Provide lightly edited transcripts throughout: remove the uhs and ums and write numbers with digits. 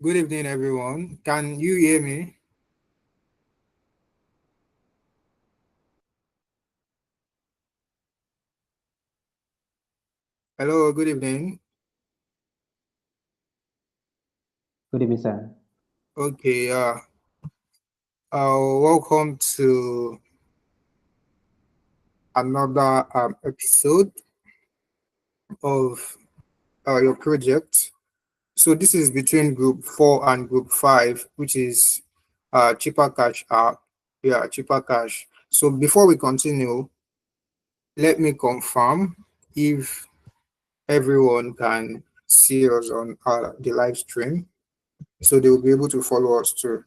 Good evening, everyone. Can you hear me? Hello, good evening. Good evening, sir. Okay, welcome to another episode of your project. So this is between Group 4 and Group 5, which is Chippercash app. Yeah, Chippercash. So before we continue, let me confirm if everyone can see us on the live stream, so they will be able to follow us too.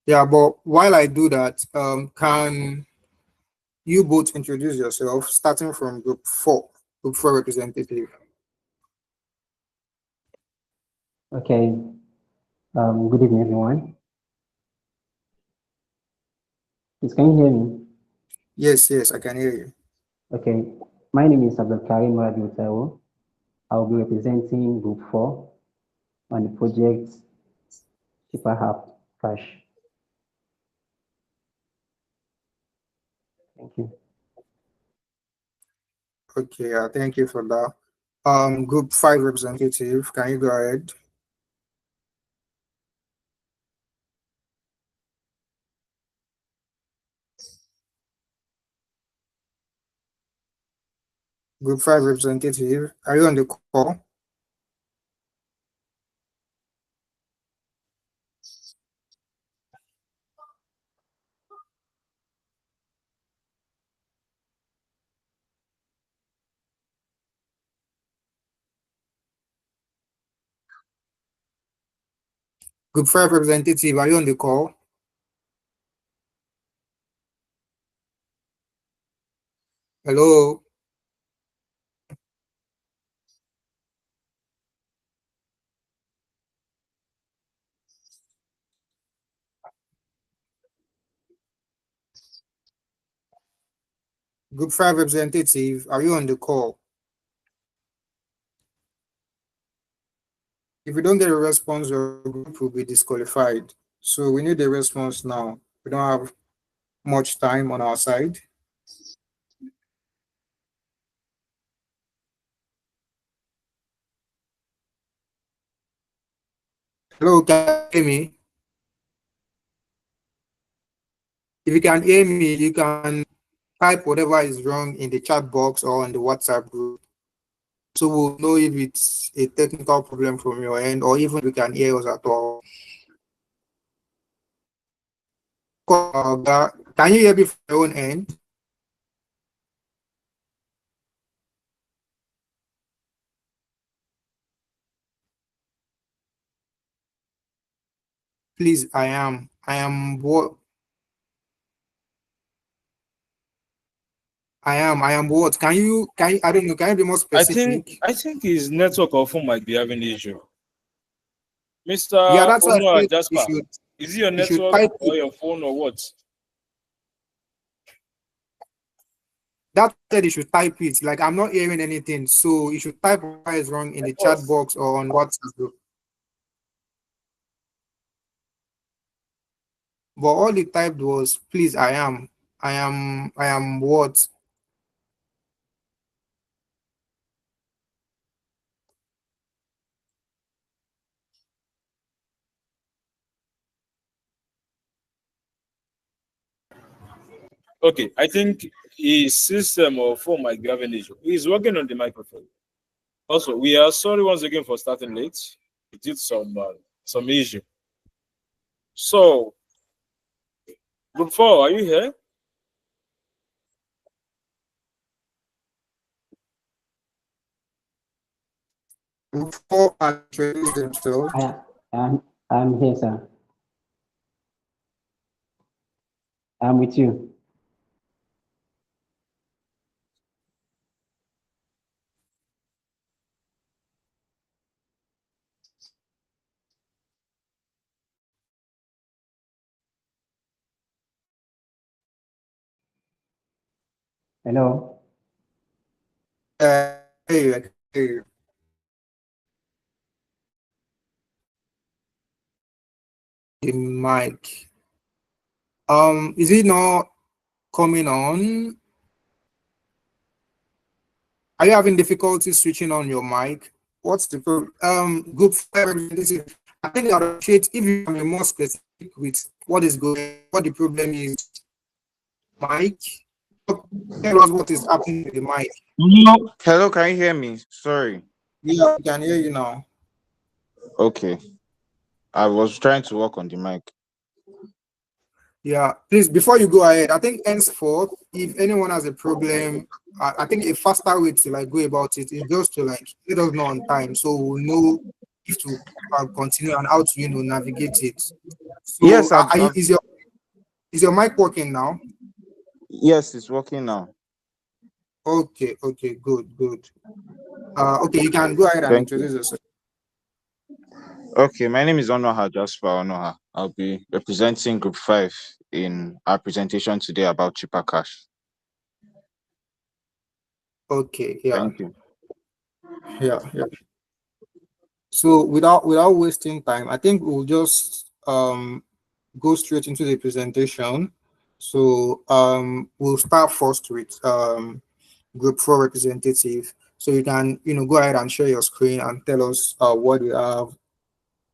Yeah, but while I do that, can you both introduce yourself, starting from Group 4 representative? Okay. Good evening, everyone. Please, can you hear me? Yes, yes, I can hear you. Okay. My name is Abdul Karim Taiwo. I'll be representing Group 4 on the project Chipper Hub Cash. Thank you. Okay, thank you for that. Group 5 representative, can you go ahead? Group 5 representative, are you on the call? Group 5 representative, are you on the call? Hello? Group 5 representative, are you on the call? If you don't get a response, your group will be disqualified. So we need a response now. We don't have much time on our side. Hello, can you hear me? If you can hear me, you can type whatever is wrong in the chat box or on the WhatsApp group. So we'll know if it's a technical problem from your end or even if you can hear us at all. Can you hear me from your own end? Please, I am what? I don't know, can you be more I think specific? I think his network or phone might be having issue. Yeah, Mr. that's why I Onua said Jasper, is it your you should network type or it. your phone or what? That said you should type it. Like I'm not hearing anything. So you should type what is wrong in the chat Boss. box or on WhatsApp group. But all he typed was, please, I am what? Okay, I think his system or phone might be having issue. He's working on the microphone. Also, we are sorry once again for starting late. We did some issue. So, group 4, are you here? Before I introduce themselves. I'm here, sir. I'm with you. Hello. Hey, I can hear you. The mic. Is it not coming on? Are you having difficulty switching on your mic? What's the problem? Group five. I think I'd appreciate if you can be more specific with what the problem is. Mic. Tell us what is happening with the mic. Hello, hello, can you hear me? Sorry. Yeah, we can hear you now. Okay. I was trying to work on the mic. Yeah, please, before you go ahead, I think henceforth, if anyone has a problem, I think a faster way to like go about it is just to like let us know on time so we'll know if to continue and how to navigate it. So, Yes, I've, I've is your mic working now? yes, it's working now. Okay, good. Okay, you can go ahead and Thank you. introduce yourself. Okay, my name is Onoha Jasper Onoha. I'll be representing Group 5 in our presentation today about Chippercash. Okay, yeah, Thank you. yeah. So without wasting time, I think we'll just go straight into the presentation. So we'll start first with group four representative. So you can go ahead and share your screen and tell us what you have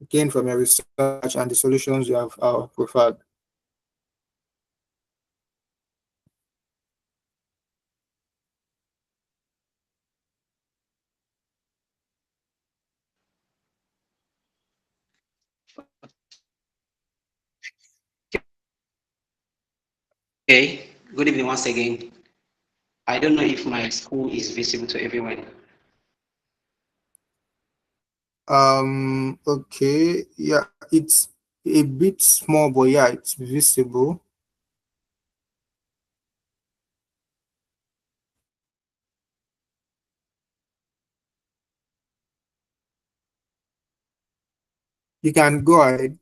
gained from your research and the solutions you have preferred. Okay, good evening once again. I don't know if my school is visible to everyone. Okay, yeah, it's a bit small, but yeah, it's visible. You can go ahead.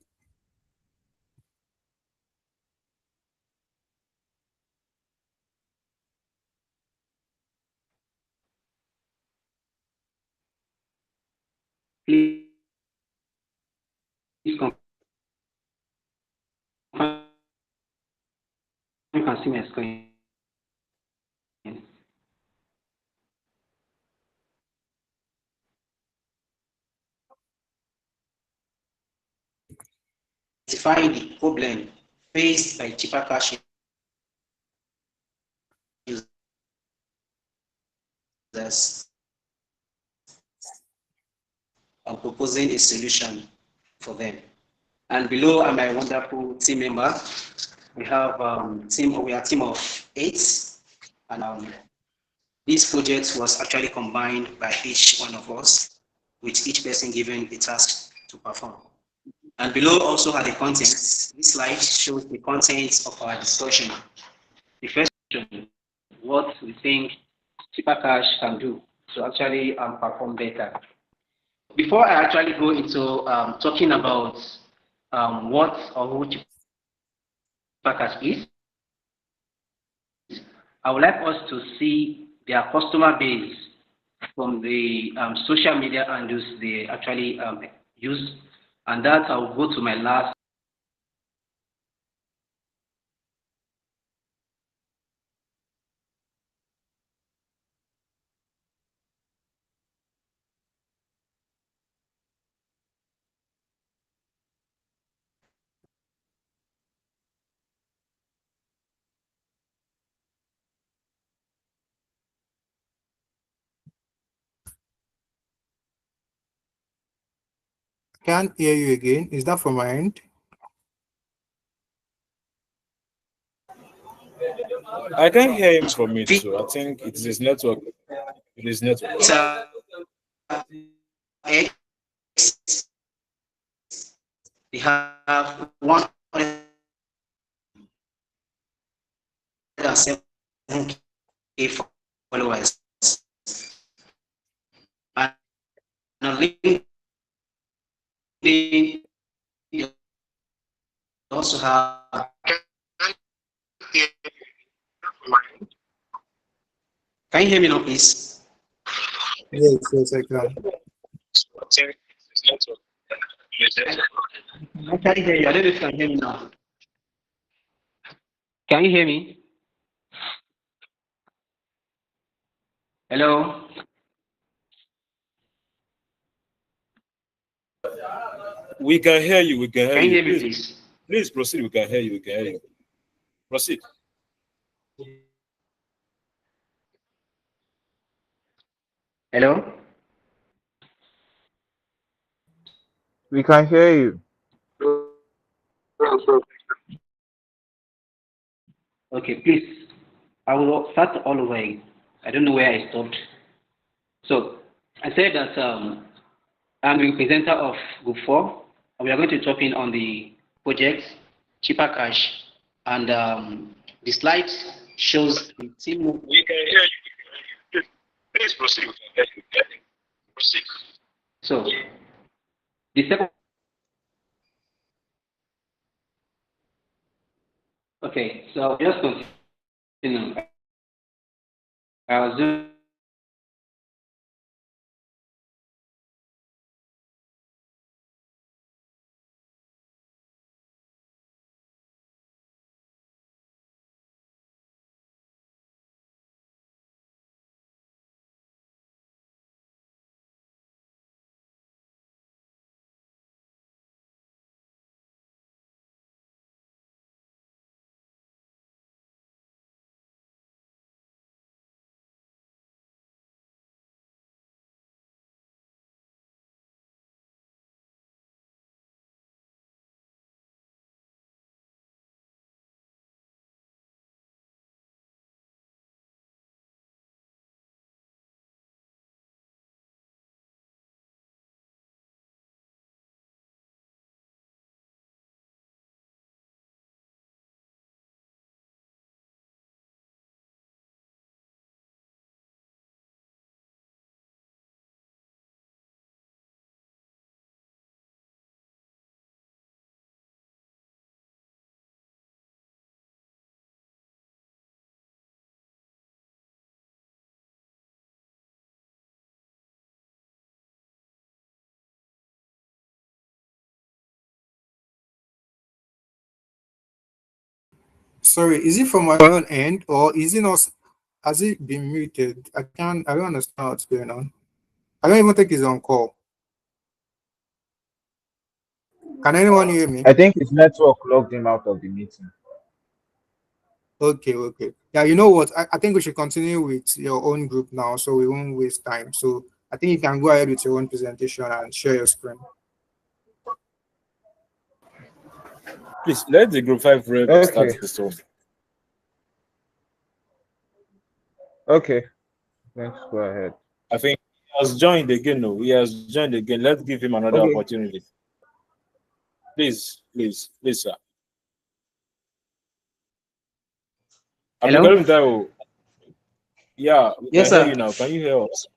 Please confirm you can see my screen. Identify the problem faced by Chippercash users and proposing a solution for them. And below are my wonderful team member. We have we are a team of 8, and this project was actually combined by each one of us, with each person given a task to perform. And below also are the contents. This slide shows the contents of our discussion. The first question, what we think Chippercash can do to actually perform better. Before I actually go into talking about what or who Chippercash is, I would like us to see their customer base from the social media handles they actually use. And that I'll go to my last. Can't hear you again. Is that from my end? I can hear him from me too. I think it is his network. It is network. X, they have 107K followers. And on LinkedIn, they also have Can you hear me now, please? Yes, I can. I can hear you. I don't know if you can hear me now. Can you hear me? Hello? We can hear you. We can hear Can you you. hear me, Please, please? please proceed. We can hear you. We can hear you. Proceed. Hello? We can hear you. Okay, please. I will start all over again. I don't know where I stopped. So, I said that I'm the presenter of Group 4. We are going to talk in on the project Chippercash, and the slide shows the team. We can hear you. Please proceed. We can hear you. Proceed. So, the second. Okay, so just continue. I was doing. Sorry, is it from my own end or is it not? Has it been muted? I don't understand what's going on. I don't even think he's on call. Can anyone hear me? I think his network logged him out of the meeting. Okay. Yeah, you know what? I think we should continue with your own group now so we won't waste time. So I think you can go ahead with your own presentation and share your screen. Please let the group 5 rep start Okay. this off. Okay. Let's go ahead. I think he has joined again. No, he has joined again. Let's give him another Okay. opportunity. Please, sir. Hello? Yeah, we Yes, can hear you sir. now. Can you hear us?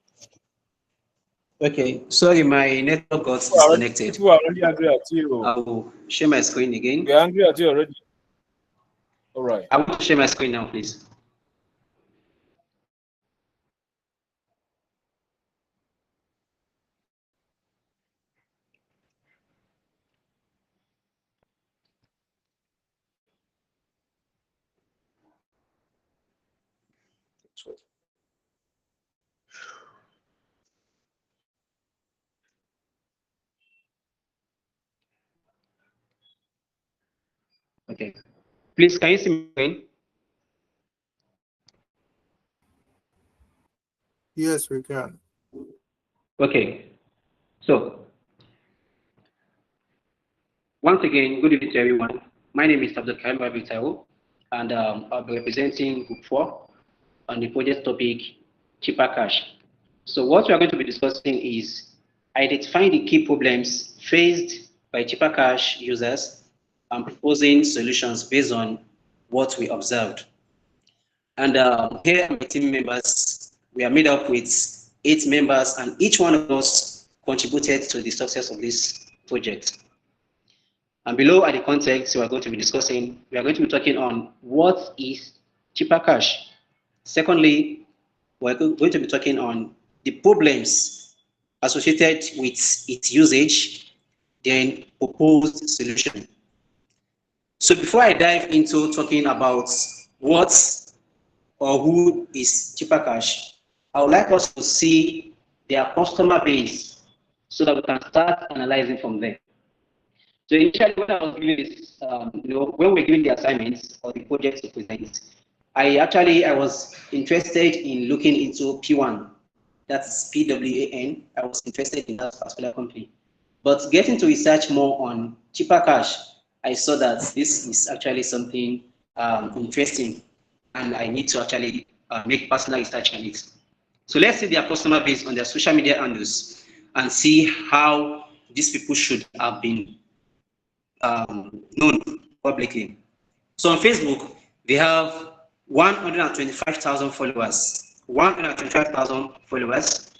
Okay, sorry, my network got disconnected. People are already angry at you. I will share my screen again. We're angry at you already. All right. I want to share my screen now, please. Okay. Please, can you see my screen? Yes, we can. Okay. So, once again, good evening to everyone. My name is Abdul Karim Abitao, and I'll be representing Group 4 on the project topic Chippercash. So, what we are going to be discussing is identifying the key problems faced by Chippercash users and proposing solutions based on what we observed. And here are my team members. We are made up with 8 members, and each one of us contributed to the success of this project. And below are the context we are going to be discussing. We are going to be talking on what is Chippercash. Secondly, we're going to be talking on the problems associated with its usage, then proposed solution. So before I dive into talking about what or who is Chippercash, I would like us to see their customer base so that we can start analyzing from there. So initially, when I was giving this, when we're giving the assignments or the projects to present, I was interested in looking into P1, that's PWAN. I was interested in that particular company. But getting to research more on Chippercash, I saw that this is actually something interesting, and I need to actually make personal research on it. So let's see their customer base on their social media handles and see how these people should have been known publicly. So on Facebook, they have 125,000 followers. 125,000 followers.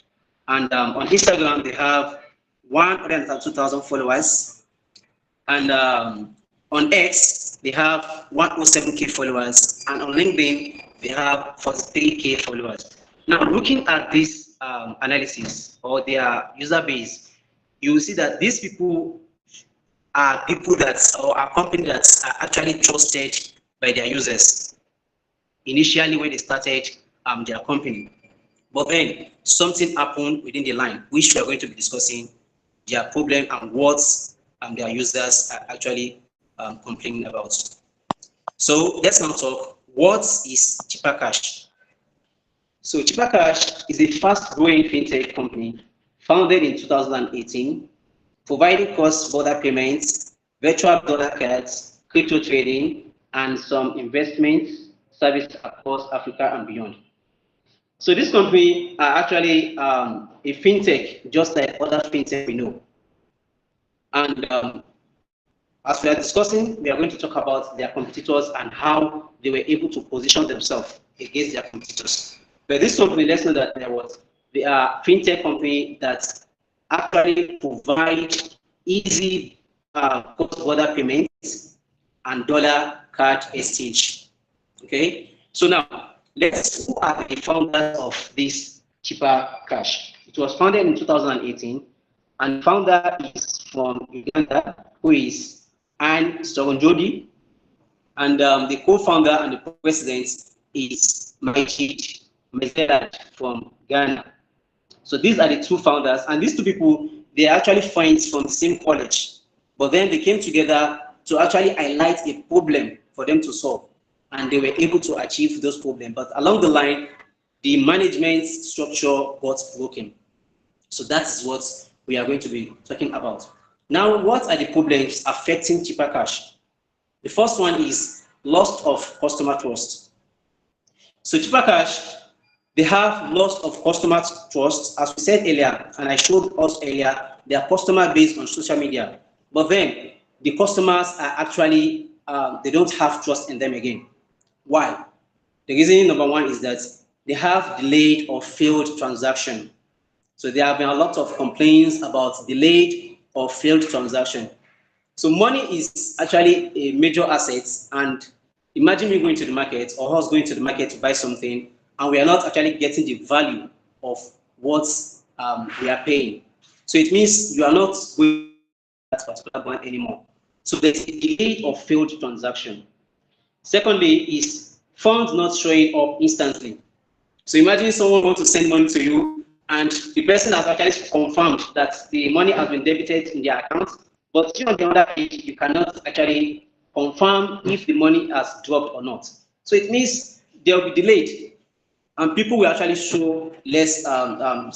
And on Instagram, they have 102,000 followers. And on X, they have 107K followers. And on LinkedIn, they have 43K followers. Now, looking at this analysis or their user base, you will see that these people are people that or are companies that are actually trusted by their users initially when they started their company. But then something happened within the line, which we are going to be discussing their problem and what their users are actually complaining about. So let's now talk. What is Chippercash? So Chippercash is a fast-growing fintech company founded in 2018, providing cross-border payments, virtual dollar cards, crypto trading, and some investment services across Africa and beyond. So this company are actually a fintech, just like other fintech we know. And as we are discussing, we are going to talk about their competitors and how they were able to position themselves against their competitors. But this company, let's know that they are fintech company that actually provide easy cross-border payments and dollar card exchange. Okay, so now let's who are the founders of this Chippercash. It was founded in 2018, and founder is from Uganda, who is Anne Stogonjodi, and the co-founder and the president is Majid Mezelat from Ghana. So these are the two founders, and these two people, they are actually friends from the same college, but then they came together to actually highlight a problem for them to solve, and they were able to achieve those problems. But along the line, the management structure got broken. So that's what we are going to be talking about. Now, what are the problems affecting Chippercash? The first one is loss of customer trust. So Chippercash, they have loss of customer trust, as we said earlier, and I showed us earlier, their customer base on social media. But then the customers are actually, they don't have trust in them again. Why? The reason number one is that they have delayed or failed transaction. So there have been a lot of complaints about delayed or failed transaction. So money is actually a major asset, and imagine me going to the market or us going to the market to buy something, and we are not actually getting the value of what we are paying. So it means you are not going to that particular brand anymore. So there's a delayed or failed transaction. Secondly, is funds not showing up instantly. So imagine someone wants to send money to you, and the person has actually confirmed that the money has been debited in their account, but you on the other page, you cannot actually confirm if the money has dropped or not. So it means they will be delayed, and people will actually show less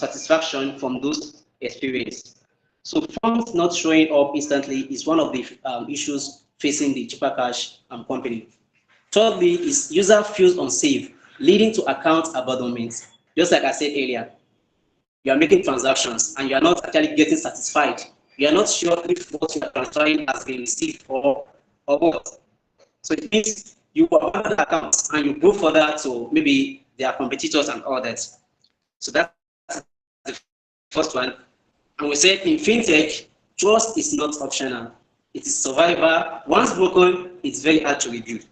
satisfaction from those experiences. So funds not showing up instantly is one of the issues facing the Chippercash company. Thirdly, is user feels unsafe, leading to account abandonment. Just like I said earlier, you are making transactions and you are not actually getting satisfied. You are not sure if what you are transferring has been received or what. So it means you abandon the account and you go further to maybe their competitors and all that. So that's the first one. And we said in fintech, trust is not optional. It is survival. Once broken, it's very hard to rebuild.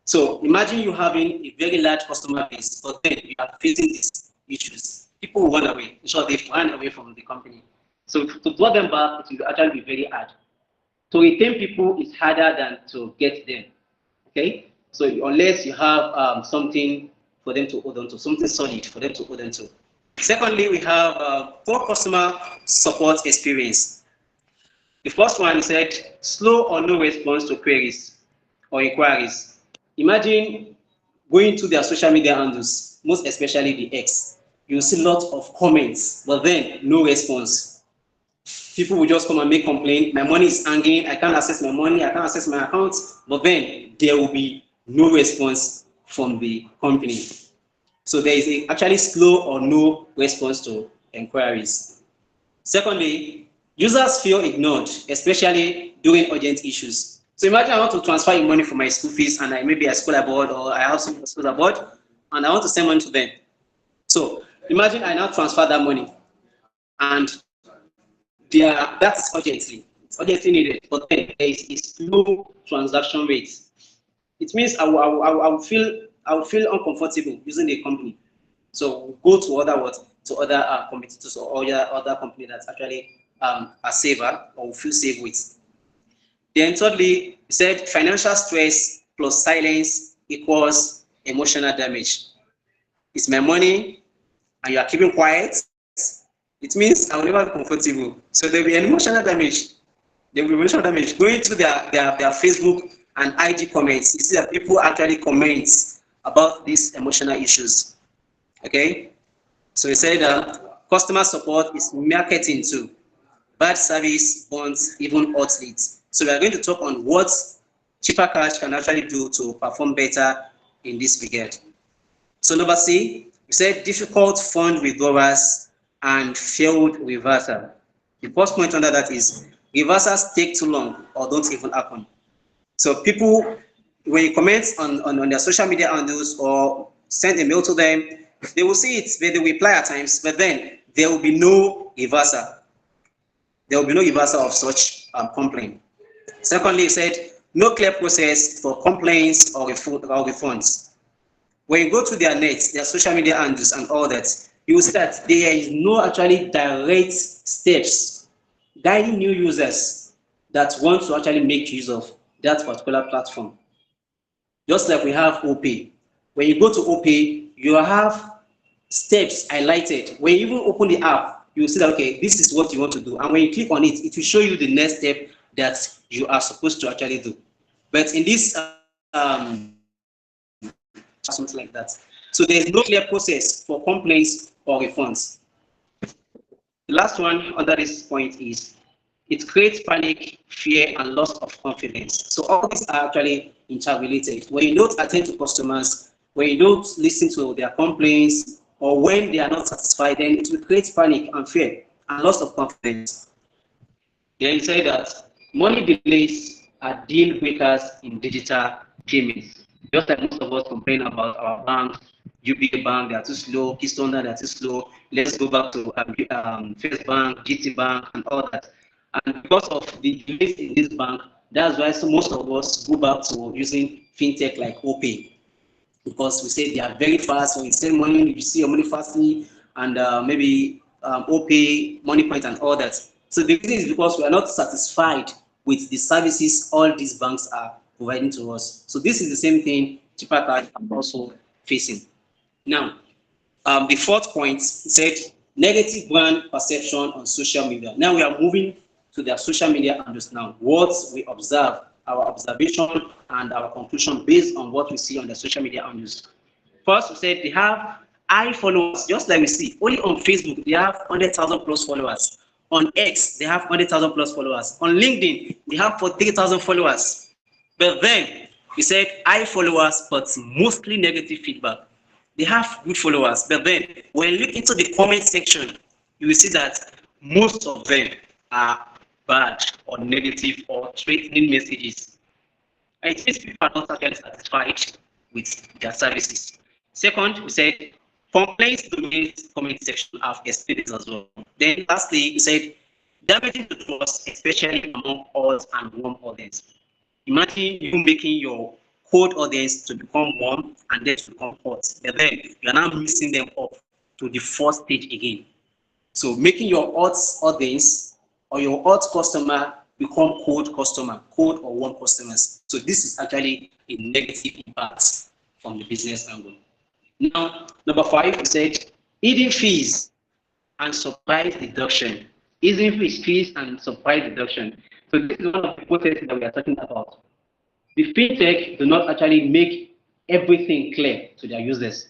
So imagine you having a very large customer base, but then you are facing this. issues. People will run away. So they've run away from the company. So to draw them back, it will actually be very hard. To retain people is harder than to get them. Okay? So unless you have something for them to hold on to, something solid for them to hold on to. Secondly, we have poor customer support experience. The first one said slow or no response to queries or inquiries. Imagine going to their social media handles, most especially the X. You see lots of comments, but then no response. People will just come and make complaint. My money is hanging. I can't access my money. I can't access my account. But then there will be no response from the company. So there is actually slow or no response to inquiries. Secondly, users feel ignored, especially during urgent issues. So imagine I want to transfer money for my school fees and maybe a school abroad or I have some school abroad and I want to send money to them. So imagine I now transfer that money and that's urgently. It's urgently needed, but then there is a slow transaction rate. It means I will feel uncomfortable using a company. So we'll go to other competitors or other company that's actually a saver or will feel safe with. Then thirdly, we said financial stress plus silence equals emotional damage. It's my money and you are keeping quiet. It means I will never be comfortable. So there will be an emotional damage. There will be emotional damage. Going to their Facebook and IG comments, you see that people actually comment about these emotional issues. Okay? So he said customer support is marketing too. Bad service bonds even hot leads. So we are going to talk on what Chippercash can actually do to perform better in this regard. So number C, we said difficult fund withdrawals and failed reversal. The first point under that is reversals take too long or don't even happen. So people, when you comment on their social media handles or send a mail to them, they will see it, they will reply at times, but then there will be no reversal. There will be no reversal of such complaint. Secondly, he said no clear process for complaints or refunds. When you go to their net, their social media handles and all that, you will see that there is no actually direct steps guiding new users that want to actually make use of that particular platform. Just like we have OP. When you go to OP, you have steps highlighted. When you even open the app, you will see that, okay, this is what you want to do. And when you click on it, it will show you the next step that you are supposed to actually do. But in this, something like that. So there is no clear process for complaints or refunds. The last one under this point is it creates panic, fear, and loss of confidence. So all these are actually interrelated. When you don't attend to customers, when you don't listen to their complaints, or when they are not satisfied, then it will create panic and fear and loss of confidence. Then you say that money delays are deal breakers in digital payments. Just like most of us complain about our banks, UBA Bank, they are too slow, Keystone, they are too slow. Let's go back to First Bank, GT Bank, and all that. And because of the delays in this bank, that's why most of us go back to using fintech like OPay. Because we say they are very fast. When you send money, you see your money fastly, and maybe OPay, money point, and all that. So the reason is because we are not satisfied with the services all these banks are providing to us. So this is the same thing Chippercash are also facing. Now, the fourth point said negative brand perception on social media. Now we are moving to their social media handles now. What we observe, our observation and our conclusion based on what we see on the social media handles. First, we said they have high followers, just like we see. Only on Facebook, they have 100,000 plus followers. On X, they have 100,000 plus followers. On LinkedIn, they have 43,000 followers. But then, we said high followers, but mostly negative feedback. They have good followers, but then when you look into the comment section, you will see that most of them are bad or negative or threatening messages. And it means people are not actually satisfied with their services. Second, we said complaints dominate comment section have experienced as well. Then lastly, we said damaging the trust, especially among odds and warm audience. Imagine you making your cold audience to become warm and then to become hot. But then you are now mixing them up. to the fourth stage again. So making your hot audience or your hot customer become cold customer, cold or warm customers. So this is actually a negative impact from the business angle. Now, number 5, we said hidden fees and surprise deduction. Hidden fees and surprise deduction. So this is one of the processes that we are talking about. The fintech do not actually make everything clear to their users.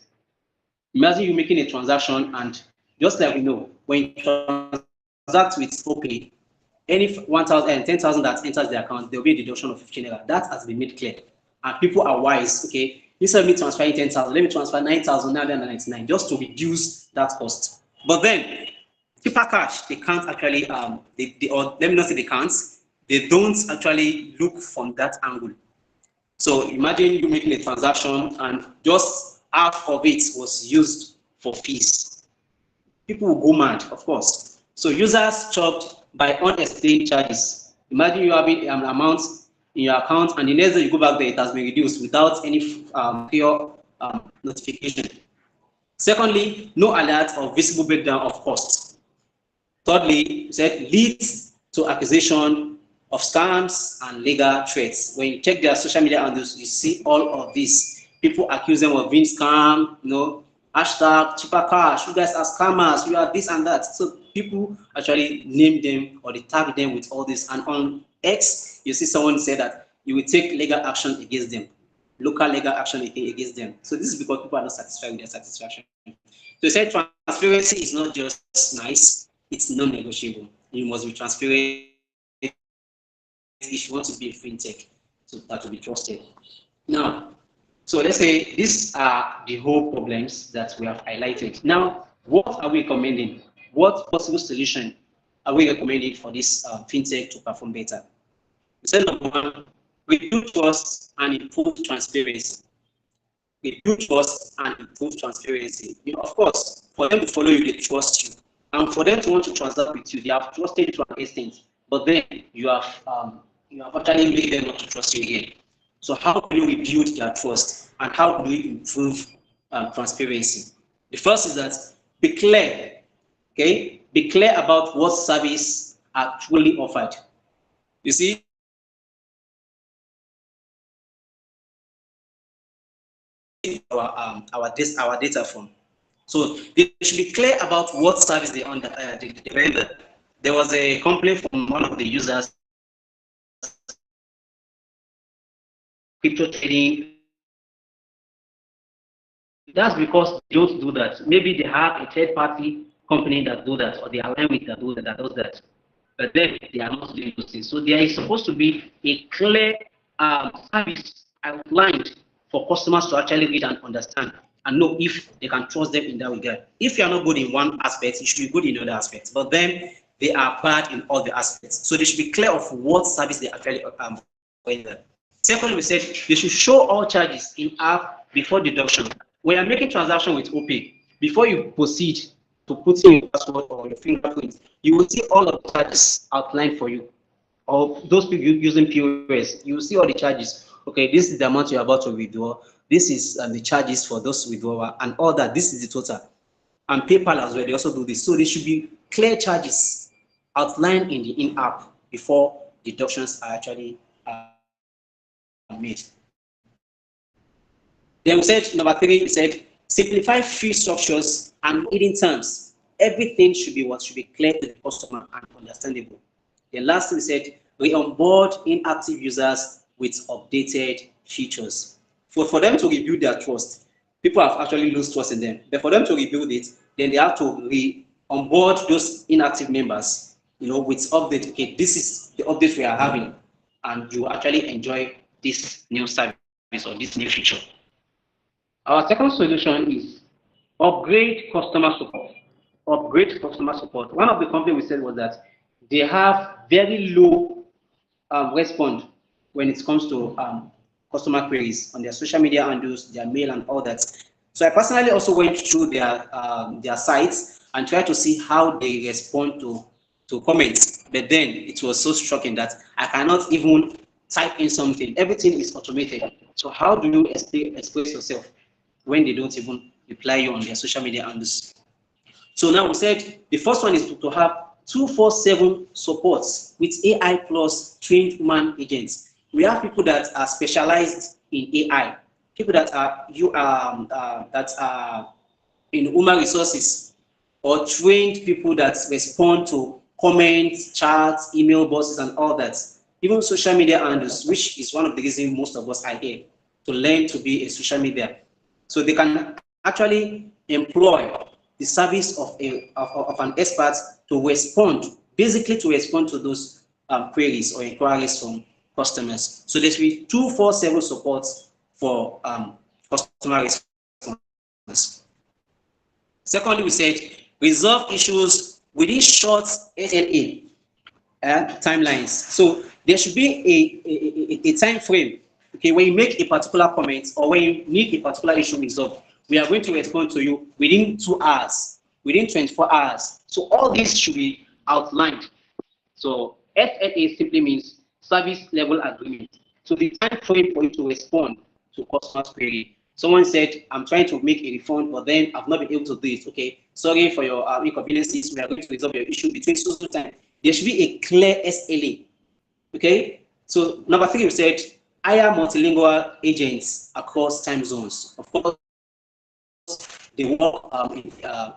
Imagine you making a transaction, and just like we know, when you transact with OPay, any 1,000 and 10,000 that enters the account, there will be a deduction of 15 naira. That has been made clear, and people are wise. Okay, instead of me transferring 10,000, let me transfer 9,999 just to reduce that cost. But then, Chippercash, they can't actually or let me not say they can't. They don't actually look from that angle. So imagine you making a transaction and just half of it was used for fees. People will go mad, of course. So users chopped by unexplained charges. Imagine you having an amount in your account, and the next day you go back there, it has been reduced without any clear notification. Secondly, no alert or visible breakdown of costs. Thirdly, said leads to accusation of scams and legal threats. When you check their social media handles, you see all of this. People accuse them of being scam, hashtag Chippercash, you guys are scammers, you are this and that. So people actually name them or they tag them with all this. And on X, you see someone say that you will take legal action against them, local legal action against them. So this is because people are not satisfied with their satisfaction. So say transparency is not just nice, it's non-negotiable. You must be transparent if you want to be a fintech, so that will be trusted. Now, so let's say these are the whole problems that we have highlighted. Now, what are we recommending? What possible solution are we recommending for this fintech to perform better? So number 1, reduce trust and improve transparency. Reduce trust and improve transparency. Of course, for them to follow you, they trust you, and for them to want to transact with you, they have trusted you to an extent. But then you have actually made them not to trust you again. So how do you rebuild their trust, and how do you improve transparency? The first is that be clear. Okay, be clear about what service are truly offered. You see, our data from. So they should be clear about what service they under the vendor. There was a complaint from one of the users, crypto trading. That's because they don't do that. Maybe they have a third-party company that do that, or they align with that does that. But then they are not doing those things. So there is supposed to be a clear service outlined for customers to actually read and understand and know if they can trust them in that regard. If you are not good in one aspect, you should be good in other aspects. But then they are bad in all the aspects. So they should be clear of what service they actually render. Secondly, we said they should show all charges in app before deduction. When you're making transaction with OPay, before you proceed to put in your password or your fingerprint, you will see all of the charges outlined for you. Or those people using POS, you will see all the charges. Okay, this is the amount you're about to withdraw. This is the charges for those withdrawal and all that. This is the total. And PayPal as well, they also do this. So there should be clear charges outlined in the in-app before deductions are actually made. Then we said, number 3, we said, simplify fee structures and hidden terms. Everything should be clear to the customer and understandable. Then lastly, we said, we onboard inactive users with updated features. For them to rebuild their trust, people have actually lost trust in them. But for them to rebuild it, then they have to onboard those inactive members, with update. Okay, this is the update we are having, and you actually enjoy this new service or this new feature. Our second solution is upgrade customer support. Upgrade customer support. One of the complaints we said was that they have very low response when it comes to customer queries on their social media handles, their mail, and all that. So I personally also went through their sites and tried to see how they respond to comments. But then it was so shocking that I cannot even type in something. Everything is automated. So how do you express yourself when they don't even reply you on their social media handles? So now we said the first one is to have 24/7 support with AI plus trained human agents. We have people that are specialized in AI, people that are in human resources, or trained people that respond to comments, chats, email boxes, and all that. Even social media handles, which is one of the reasons most of us are here, to learn to be a social media. So they can actually employ the service of an expert to respond, basically to respond to those queries or inquiries from customers. So there should be 24/7 support for customer response. Secondly, we said resolve issues within short SLA timelines. So there should be a time frame. Okay, when you make a particular comment or when you need a particular issue resolved, we are going to respond to you within 2 hours, within 24 hours. So all this should be outlined. So SLA simply means service level agreement. So the time frame for you to respond to customer's query. Someone said, I'm trying to make a refund, but then I've not been able to do it. Okay, sorry for your inconveniences. We are going to resolve your issue between so time. There should be a clear SLA. Okay, so number 3, we said hire multilingual agents across time zones. Of course, they work in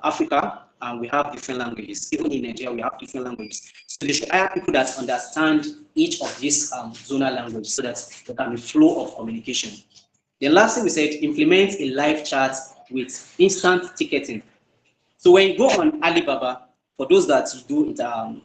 Africa, and we have different languages. Even in Nigeria, we have different languages. So they should hire people that understand each of these zonal languages so that there can be flow of communication. Then lastly, we said implement a live chat with instant ticketing. So when you go on Alibaba, for those that do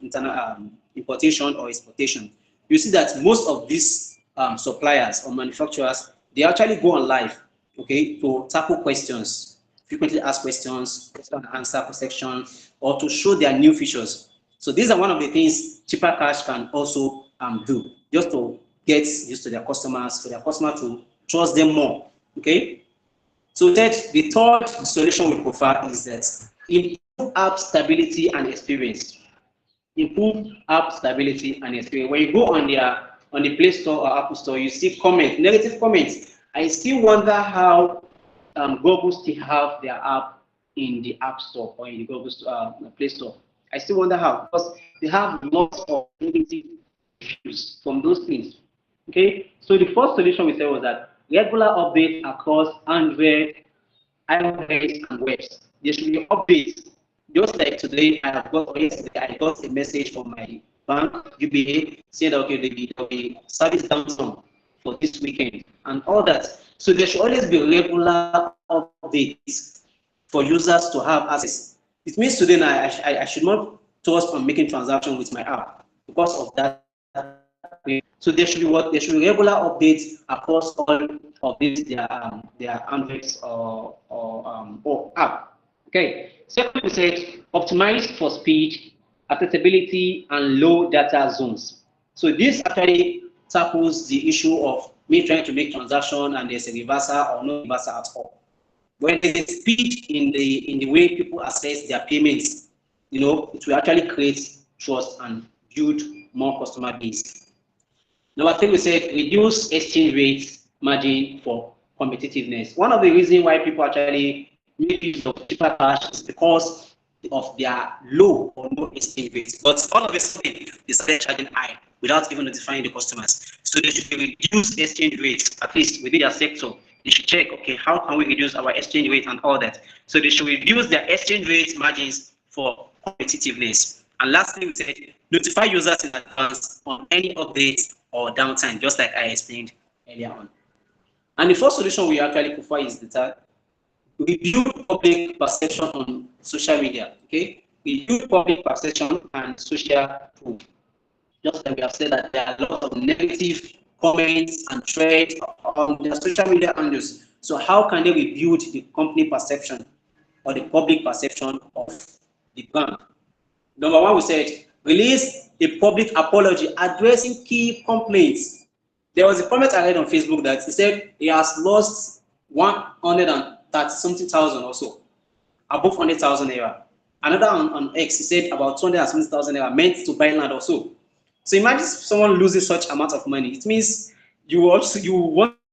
internal importation or exportation, you see that most of these suppliers or manufacturers, they actually go on live, okay, to tackle questions, frequently asked questions, question and answer section, or to show their new features. So these are one of the things Chippercash can also do, just to get used to their customers, for their customer to trust them more. Okay. So that the third solution we prefer is that improve app stability and experience. Improve app stability and experience. When you go on the Play Store or Apple Store, you see comments, negative comments. I still wonder how Google still have their app in the App Store or in the Google Play Store. I still wonder how, because they have lots of negative views from those things. Okay, so the first solution we said was that regular updates across Android, iOS, and webs. There should be updates. Just like today, I have got, or yesterday, I got a message from my bank, UBA, saying that okay, there'll be service downtime for this weekend and all that. So there should always be regular updates for users to have access. It means today now I should not trust on making transactions with my app because of that. So there should be there should be regular updates across all of these their Androids or app. Okay. Second, we said optimize for speed, accessibility, and low data zones. So this actually tackles the issue of me trying to make transaction and there's a reversal or no reversal at all. When there is speed in the way people assess their payments, it will actually create trust and build more customer base. Number 3, we said reduce exchange rate margin for competitiveness. One of the reasons why people actually make use of Chippercash is because of their low or no exchange rates. But all of a sudden, they started charging high without even notifying the customers. So they should reduce exchange rates, at least within their sector. They should check, okay, how can we reduce our exchange rate and all that. So they should reduce their exchange rate margins for competitiveness. And lastly, we said notify users in advance on any updates or downtime, just like I explained earlier on. And the first solution we actually prefer is that we build public perception on social media. Okay, we build public perception and social proof. Just like we have said that there are a lot of negative comments and threads on their social media handles. So how can they rebuild the company perception or the public perception of the brand? Number 1, we said release a public apology addressing key complaints. There was a comment I read on Facebook that he said he has lost 130 something thousand or so, above 100,000 naira. Another on X, he said about 270,000 naira meant to buy land or so. So imagine someone losing such amount of money. It means you want to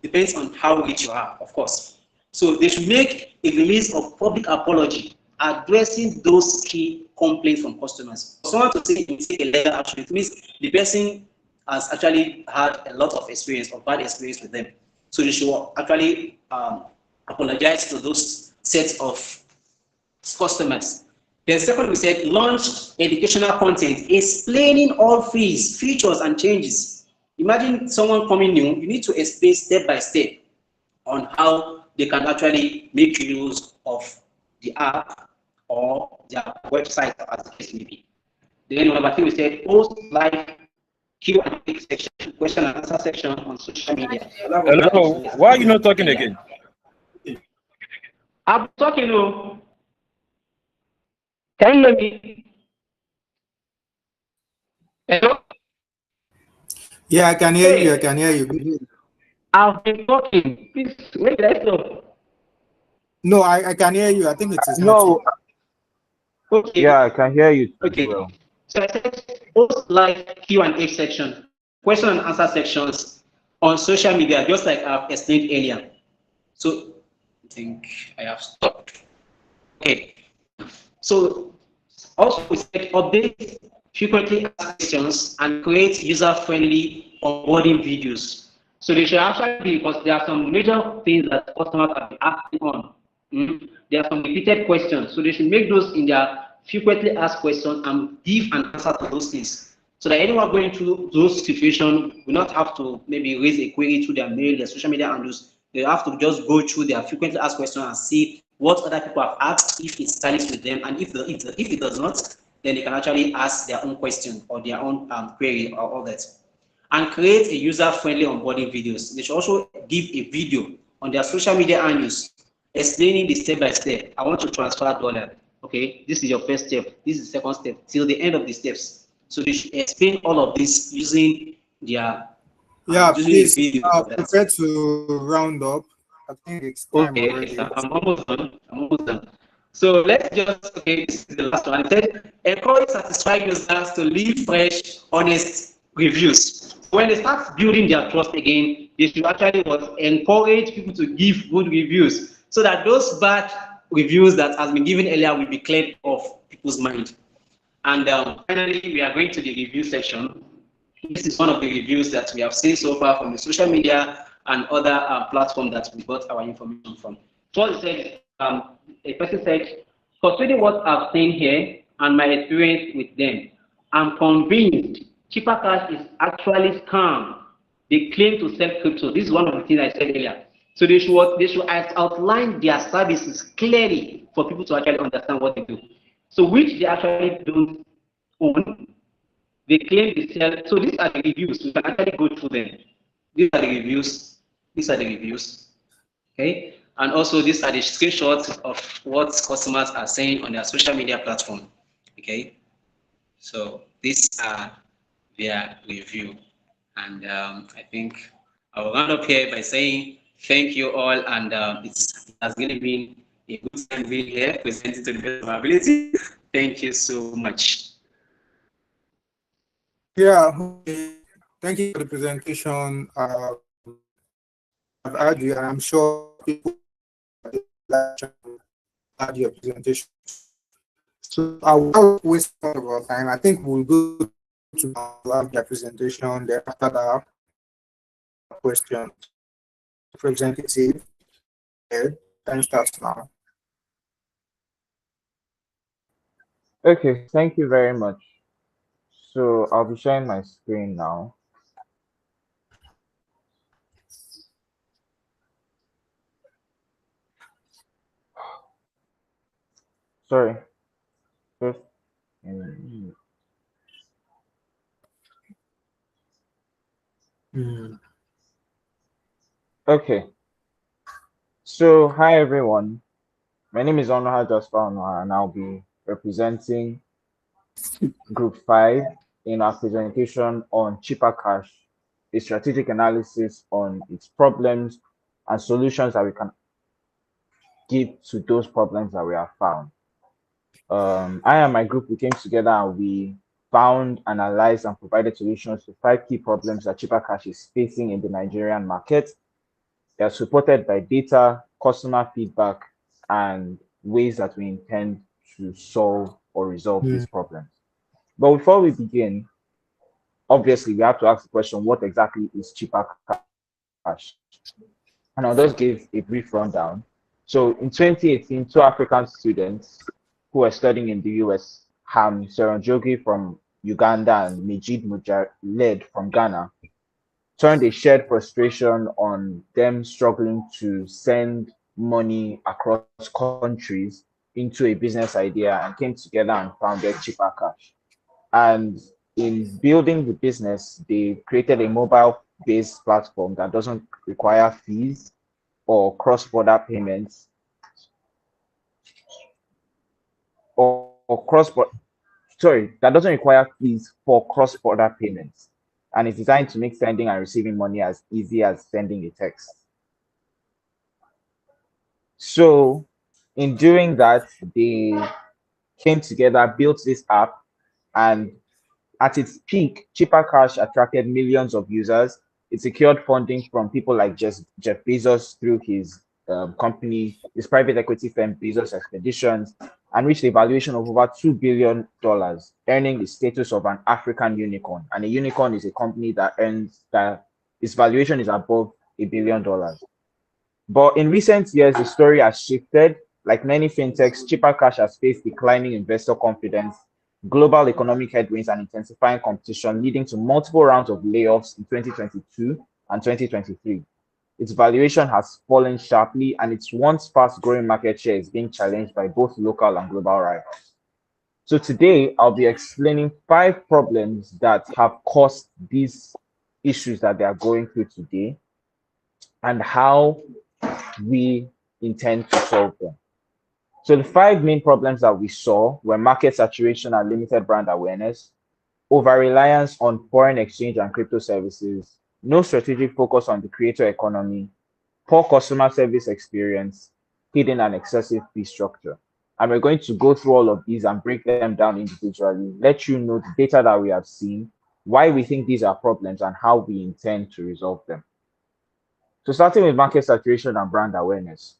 depends on how rich you are, of course. So they should make a release of public apology addressing those key complaints from customers. For someone to say take a legal action, it means the person has actually had a lot of experience or bad experience with them. So they should actually apologize to those sets of customers. Then second, we said launch educational content explaining all fees, features, and changes. Imagine someone coming new, you need to explain step by step on how they can actually make use of the app or their website as the case may be. Then number three, we said post live Q&A section, question and answer section on social media. Hello, why are you not talking again? I'm talking. Oh. Can you hear me? Hello? Yeah, I can hear you. I can hear you. I've been talking. Please, where did I stop? No, I can hear you. I think it is No, Okay. yeah, I can hear you Okay. well. So I said post live Q&A section, question and answer sections on social media, just like I've explained earlier. So I think I have stopped. Okay. So also we said update frequently asked questions and create user-friendly onboarding videos. So they should actually be, because there are some major things that customers have been asking on. There are some repeated questions. So they should make those in their frequently asked questions and give an answer to those things. So that anyone going through those situations will not have to maybe raise a query through their mail, their social media handles. They have to just go through their frequently asked questions and see what other people have asked, if it tallies with them, and if it does not, then they can actually ask their own question or their own query or all that. And create a user-friendly onboarding videos. They should also give a video on their social media handles explaining the step-by-step. I want to transfer dollar. Okay, this is your first step. This is the second step till the end of the steps. So they should explain all of this using their Yeah, using a please video for that. prepare to round up. I think it's time Okay, already. I'm almost done. I'm almost done. So let's just, okay, this is the last one. It said, encourage satisfied users to leave fresh, honest reviews. When they start building their trust again, they should actually encourage people to give good reviews so that those bad reviews that has been given earlier will be cleared off people's mind. And finally, we are going to the review section. This is one of the reviews that we have seen so far from the social media and other platforms that we got our information from. So it said, a person said, considering what I've seen here and my experience with them, I'm convinced Chippercash is actually scam. They claim to sell crypto. This is one of the things I said earlier. So they should outline their services clearly for people to actually understand what they do. So which they actually don't own. They claim they sell. So these are the reviews. We can actually go through them. These are the reviews. These are the reviews. Okay. And also these are the screenshots of what customers are saying on their social media platform. Okay. So these are their review. And I think I will round up here by saying thank you all. And it has really been a good time being here, presenting to the best of my ability. Thank you so much. Yeah, okay. Thank you for the presentation. I've heard you, and I'm sure people had your presentation. So I will waste part of our time. I think we'll go to have their presentation. Then after that, questions. Representative, time starts now. Okay, thank you very much. So I'll be sharing my screen now. Sorry. First, okay. So hi everyone. My name is Onoha Jasper and I'll be representing Group 5 in our presentation on Chippercash, a strategic analysis on its problems and solutions that we can give to those problems that we have found. I and my group, we came together and we found, analyzed, and provided solutions to 5 key problems that Chippercash is facing in the Nigerian market. They are supported by data, customer feedback, and ways that we intend to solve or resolve Mm. these problems. But before we begin, obviously we have to ask the question, what exactly is cheaper cash? And I'll just give a brief rundown. So in 2018, two African students who were studying in the US, Ham Seronjogi from Uganda and Mijid Mujaled from Ghana, turned a shared frustration on them struggling to send money across countries into a business idea and came together and founded Cheaper Cash. And in building the business, they created a mobile based platform that doesn't require fees or cross border payments or sorry, that doesn't require fees for cross border payments. And it's designed to make sending and receiving money as easy as sending a text. So, in doing that, they came together, built this app, and at its peak, Cheaper Cash attracted millions of users. It secured funding from people like Jeff Bezos through his company, his private equity firm, Bezos Expeditions, and reached a valuation of over $2 billion, earning the status of an African unicorn. And a unicorn is a company that earns that its valuation is above $1 billion. But in recent years, the story has shifted. Like many fintechs, Cheaper Cash has faced declining investor confidence, global economic headwinds, and intensifying competition, leading to multiple rounds of layoffs in 2022 and 2023. Its valuation has fallen sharply, and its once fast-growing market share is being challenged by both local and global rivals. So today, I'll be explaining 5 problems that have caused these issues that they are going through today and how we intend to solve them. So the 5 main problems that we saw were market saturation and limited brand awareness, over-reliance on foreign exchange and crypto services, no strategic focus on the creator economy, poor customer service experience, hidden and excessive fee structure. And we're going to go through all of these and break them down individually, let you know the data that we have seen, why we think these are problems, and how we intend to resolve them. So starting with market saturation and brand awareness.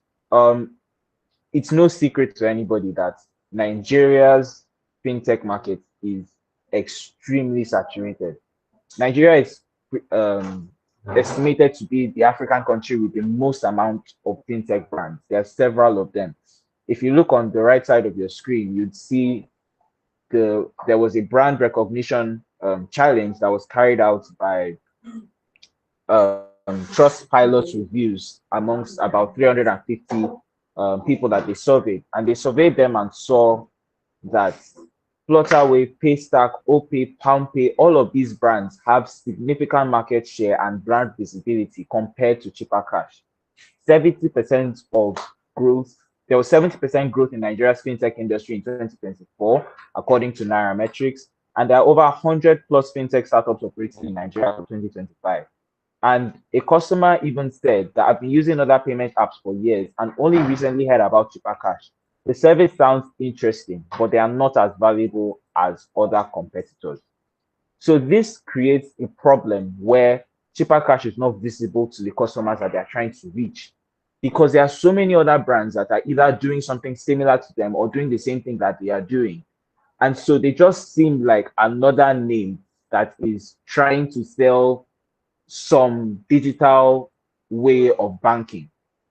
It's no secret to anybody that Nigeria's fintech market is extremely saturated. Nigeria is estimated to be the African country with the most amount of fintech brands. There are several of them. If you look on the right side of your screen, you'd see there was a brand recognition challenge that was carried out by Trust Pilot reviews amongst about 350 people that they surveyed, and they surveyed them and saw that Flutterwave, Paystack, OPay, PalmPay, all of these brands have significant market share and brand visibility compared to Cheaper Cash. 70% of growth, there was 70% growth in Nigeria's fintech industry in 2024, according to Nairametrics, and there are over 100 plus fintech startups operating in Nigeria for 2025. And a customer even said that I've been using other payment apps for years and only recently heard about Cheaper Cash. The service sounds interesting, but they are not as valuable as other competitors. So this creates a problem where Cheaper Cash is not visible to the customers that they are trying to reach, because there are so many other brands that are either doing something similar to them or doing the same thing that they are doing. And so they just seem like another name that is trying to sell some digital way of banking.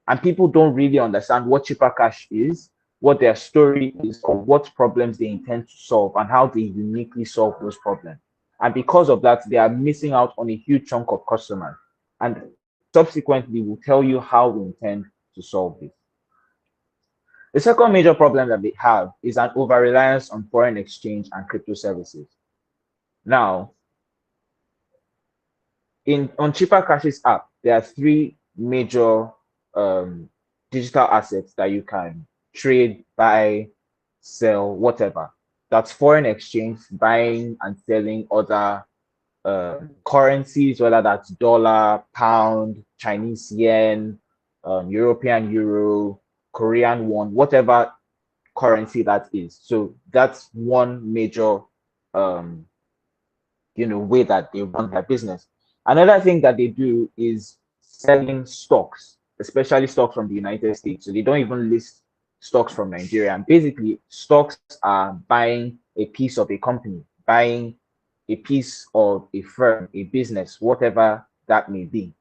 And people don't really understand what Cheaper Cash is, what their story is, or what problems they intend to solve, and how they uniquely solve those problems. And because of that, they are missing out on a huge chunk of customers. And subsequently, we'll tell you how we intend to solve this. The second major problem that they have is an over-reliance on foreign exchange and crypto services. Now, on Cheaper Cash's app, there are 3 major digital assets that you can trade, buy, sell, whatever. That's foreign exchange, buying and selling other currencies, whether that's dollar, pound, Chinese yen, European euro, Korean won, whatever currency that is. So that's one major way that they run their business. Another thing that they do is selling stocks, especially stocks from the United States. So they don't even list stocks from Nigeria. And basically, stocks are buying a piece of a company, buying a piece of a firm, a business, whatever that may be.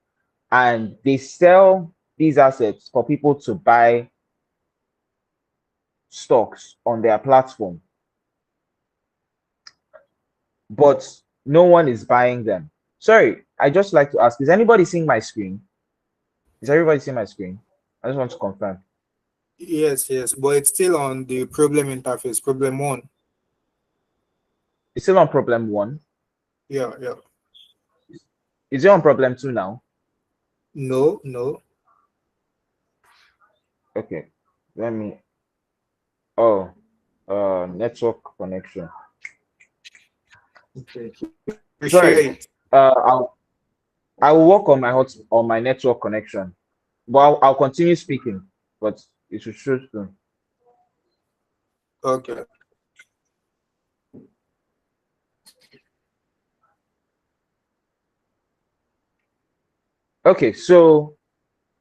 And they sell these assets for people to buy stocks on their platform. But no one is buying them. Sorry, I just like to ask, is anybody seeing my screen? Is everybody seeing my screen? I just want to confirm. Yes, yes, but it's still on the problem interface, problem one. It's still on problem one. Yeah, yeah. Is it on problem two now? No, no. Okay. Let me. Oh, network connection. Okay. Sorry. Appreciate. I will work on my network connection. But I'll continue speaking, but it should show soon. Okay. Okay, so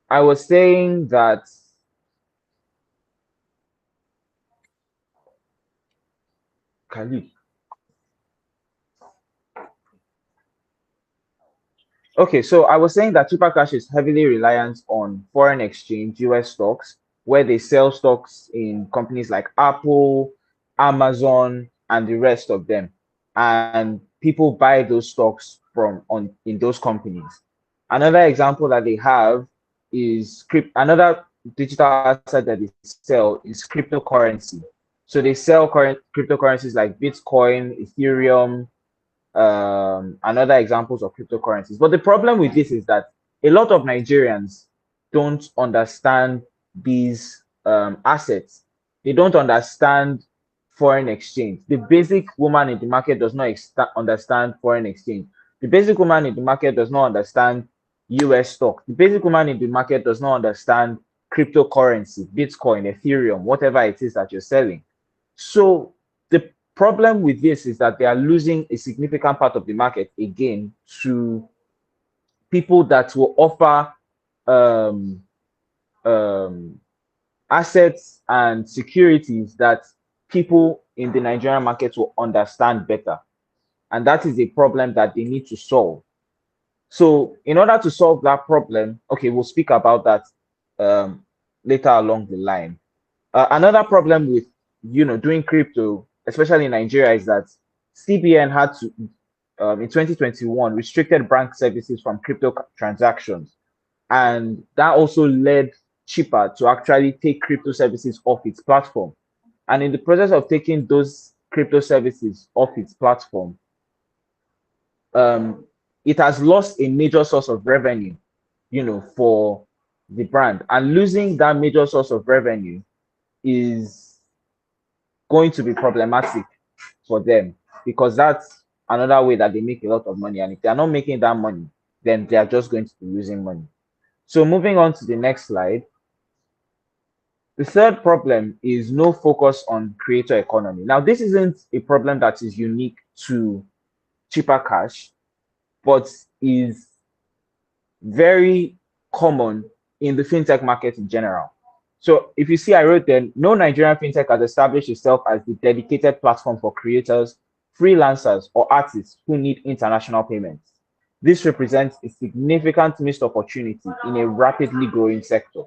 I was saying that Khalid. Okay, so I was saying that Chippercash is heavily reliant on foreign exchange, US stocks, where they sell stocks in companies like Apple, Amazon, and the rest of them. And people buy those stocks from on in those companies. Another example that they have is another digital asset that they sell is cryptocurrency. So they sell current cryptocurrencies like Bitcoin, Ethereum, and other examples of cryptocurrencies. But the problem with this is that a lot of Nigerians don't understand these assets. They don't understand foreign exchange. The basic woman in the market does not understand foreign exchange. The basic woman in the market does not understand US stock. The basic woman in the market does not understand cryptocurrency, Bitcoin, Ethereum, whatever it is that you're selling. So the problem with this is that they are losing a significant part of the market again to people that will offer um, um, assets and securities that people in the Nigerian market will understand better. And that is a problem that they need to solve. So in order to solve that problem, okay, we'll speak about that later along the line. Another problem with doing crypto, especially in Nigeria, is that CBN had to in 2021 restricted bank services from crypto transactions, and that also led Chipper to actually take crypto services off its platform. And in the process of taking those crypto services off its platform, it has lost a major source of revenue, for the brand. And losing that major source of revenue is going to be problematic for them because that's another way that they make a lot of money. And if they're not making that money, then they are just going to be losing money. So moving on to the next slide. The third problem is no focus on creator economy. Now, this isn't a problem that is unique to Chippercash, but is very common in the fintech market in general. So if you see, I wrote there, no Nigerian fintech has established itself as the dedicated platform for creators, freelancers, or artists who need international payments. This represents a significant missed opportunity in a rapidly growing sector.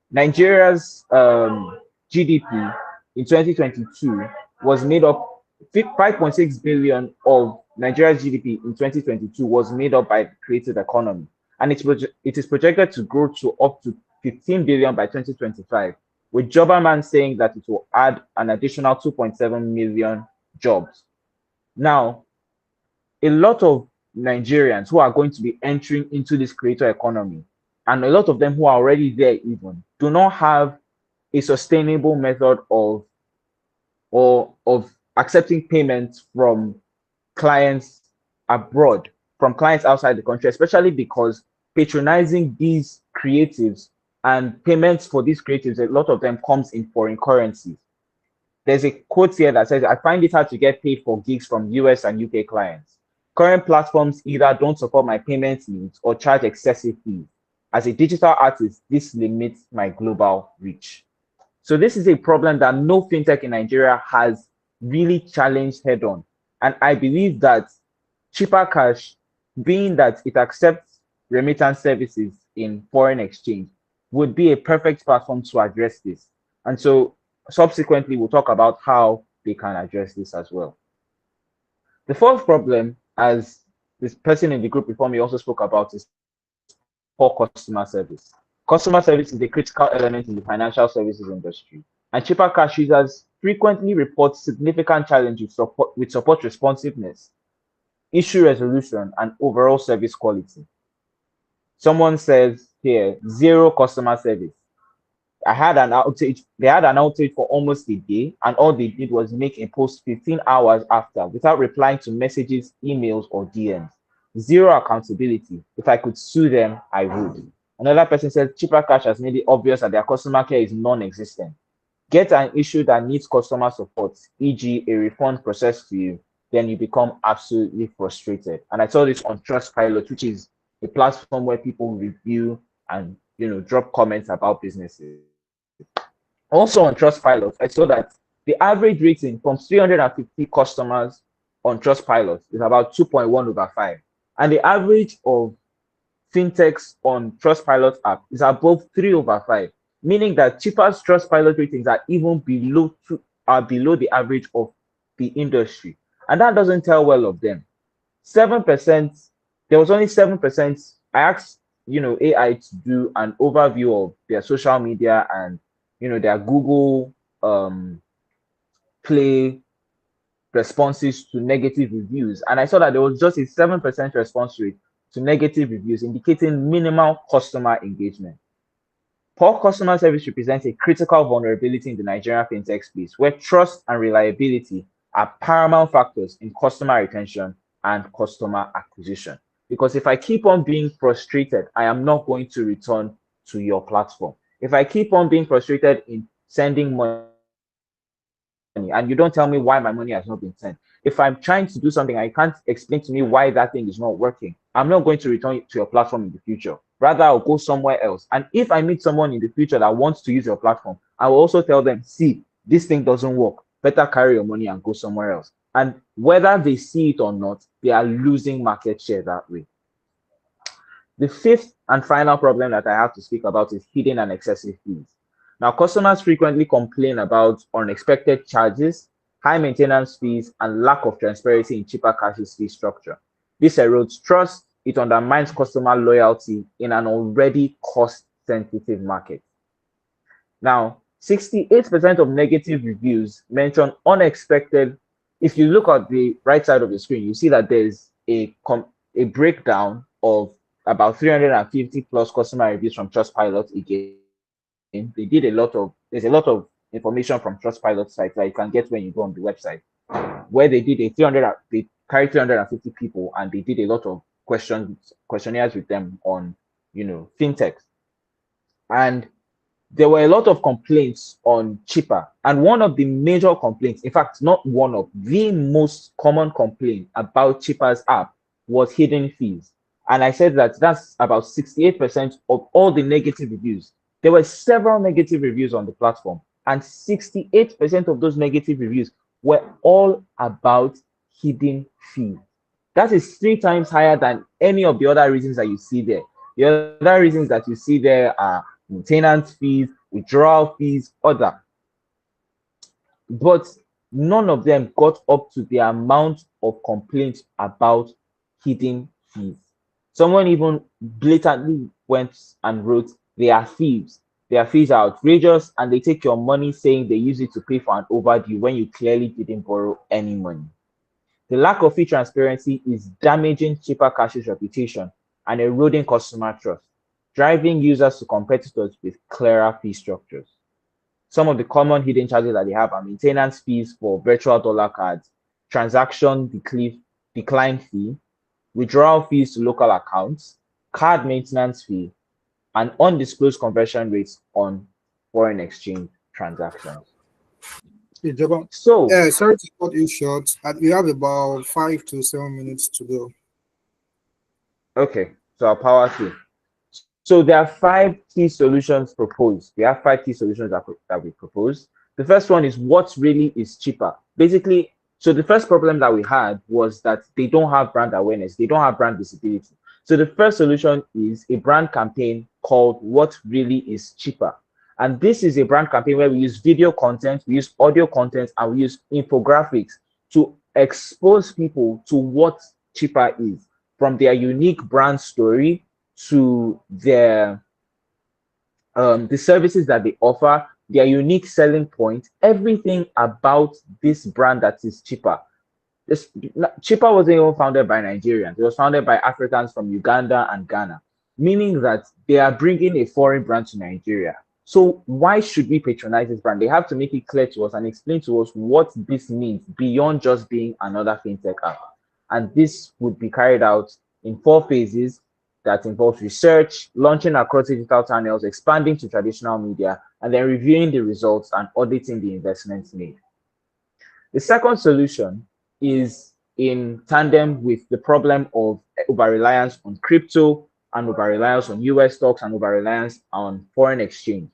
Nigeria's GDP in 2022 was made up 5.6 billion of Nigeria's GDP in 2022 was made up by the creative economy, and it is projected to grow to up to 15 billion by 2025, with Jobberman saying that it will add an additional 2.7 million jobs. Now, a lot of Nigerians who are going to be entering into this creator economy, and a lot of them who are already there even, do not have a sustainable method of accepting payments from clients abroad, from clients outside the country, especially because patronizing these creatives and payments for these creatives, a lot of them comes in foreign currencies. There's a quote here that says, I find it hard to get paid for gigs from US and UK clients. Current platforms either don't support my payment needs or charge excessive fees. As a digital artist, this limits my global reach. So this is a problem that no fintech in Nigeria has really challenged head on. And I believe that Chippercash, being that it accepts remittance services in foreign exchange, would be a perfect platform to address this. And so subsequently, we'll talk about how they can address this as well. The fourth problem, as this person in the group before me also spoke about, is poor customer service. Customer service is a critical element in the financial services industry, and Chippercash users frequently report significant challenges with support responsiveness, issue resolution, and overall service quality. Someone says here, zero customer service. I had an outage. They had an outage for almost a day, and all they did was make a post 15 hours after without replying to messages, emails, or DMs. Zero accountability. If I could sue them, I would. Another person said Chippercash has made it obvious that their customer care is non-existent. Get an issue that needs customer support, e.g., a refund processed to you, then you become absolutely frustrated. And I saw this on Trustpilot, which is a platform where people review and drop comments about businesses. Also on Trustpilot, I saw that the average rating from 350 customers on Trustpilot is about 2.1/5. And the average of fintechs on Trustpilot app is above 3/5, meaning that cheapest Trustpilot ratings are even below the average of the industry. And that doesn't tell well of them. 7%, there was only 7%. I asked AI to do an overview of their social media and their Google Play responses to negative reviews, and I saw that there was just a 7% response rate to negative reviews, indicating minimal customer engagement. Poor customer service represents a critical vulnerability in the Nigerian fintech space, where trust and reliability are paramount factors in customer retention and customer acquisition. Because if I keep on being frustrated, I am not going to return to your platform. If I keep on being frustrated in sending money and you don't tell me why my money has not been sent, if I'm trying to do something and you can't explain to me why that thing is not working, I'm not going to return to your platform in the future. Rather, I'll go somewhere else. And if I meet someone in the future that wants to use your platform, I will also tell them, see, this thing doesn't work. Better carry your money and go somewhere else. And whether they see it or not, they are losing market share that way. The fifth and final problem that I have to speak about is hidden and excessive fees. Now, customers frequently complain about unexpected charges, high maintenance fees, and lack of transparency in Chippercash's fee structure. This erodes trust. It undermines customer loyalty in an already cost-sensitive market. Now, 68% of negative reviews mention unexpected. If you look at the right side of the screen, you see that there's a breakdown of about 350 plus customer reviews from Trustpilot. Again, there's a lot of information from Trustpilot site that you can get when you go on the website, where they carried 350 people and they did a lot of questionnaires with them on fintechs. And there were a lot of complaints on Chipper. And one of the major complaints, in fact, not one of the most common complaint about Chipper's app was hidden fees. And I said that that's about 68% of all the negative reviews. There were several negative reviews on the platform, and 68% of those negative reviews were all about hidden fees. That is 3 times higher than any of the other reasons that you see there. The other reasons that you see there are maintenance fees, withdrawal fees, other. But none of them got up to the amount of complaints about hidden fees. Someone even blatantly went and wrote, they are thieves. Their fees are outrageous and they take your money saying they use it to pay for an overdue when you clearly didn't borrow any money. The lack of fee transparency is damaging Chippercash's reputation and eroding customer trust, driving users to competitors with clearer fee structures. Some of the common hidden charges that they have are maintenance fees for virtual dollar cards, transaction decline fee, withdrawal fees to local accounts, card maintenance fee, and undisclosed conversion rates on foreign exchange transactions. Hey, Jabba. So, Sorry to cut you short. We have about 5 to 7 minutes to go. okay, so I'll power through. So there are 5 key solutions proposed. We have 5 key solutions that we proposed. The first one is what really is cheaper. Basically, so the first problem that we had was that they don't have brand awareness. They don't have brand visibility. So the first solution is a brand campaign called What Really is Cheaper. And this is a brand campaign where we use video content, we use audio content, and we use infographics to expose people to what cheaper is, from their unique brand story to their the services that they offer, their unique selling point, everything about this brand that is cheaper. This cheaper wasn't even founded by Nigerians. It was founded by Africans from Uganda and Ghana, meaning that they are bringing a foreign brand to Nigeria. So why should we patronize this brand? They have to make it clear to us and explain to us what this means beyond just being another fintech app. And this would be carried out in 4 phases that involves research, launching across digital channels, expanding to traditional media, and then reviewing the results and auditing the investments made. The second solution is in tandem with the problem of over-reliance on crypto and over-reliance on US stocks and over-reliance on foreign exchange.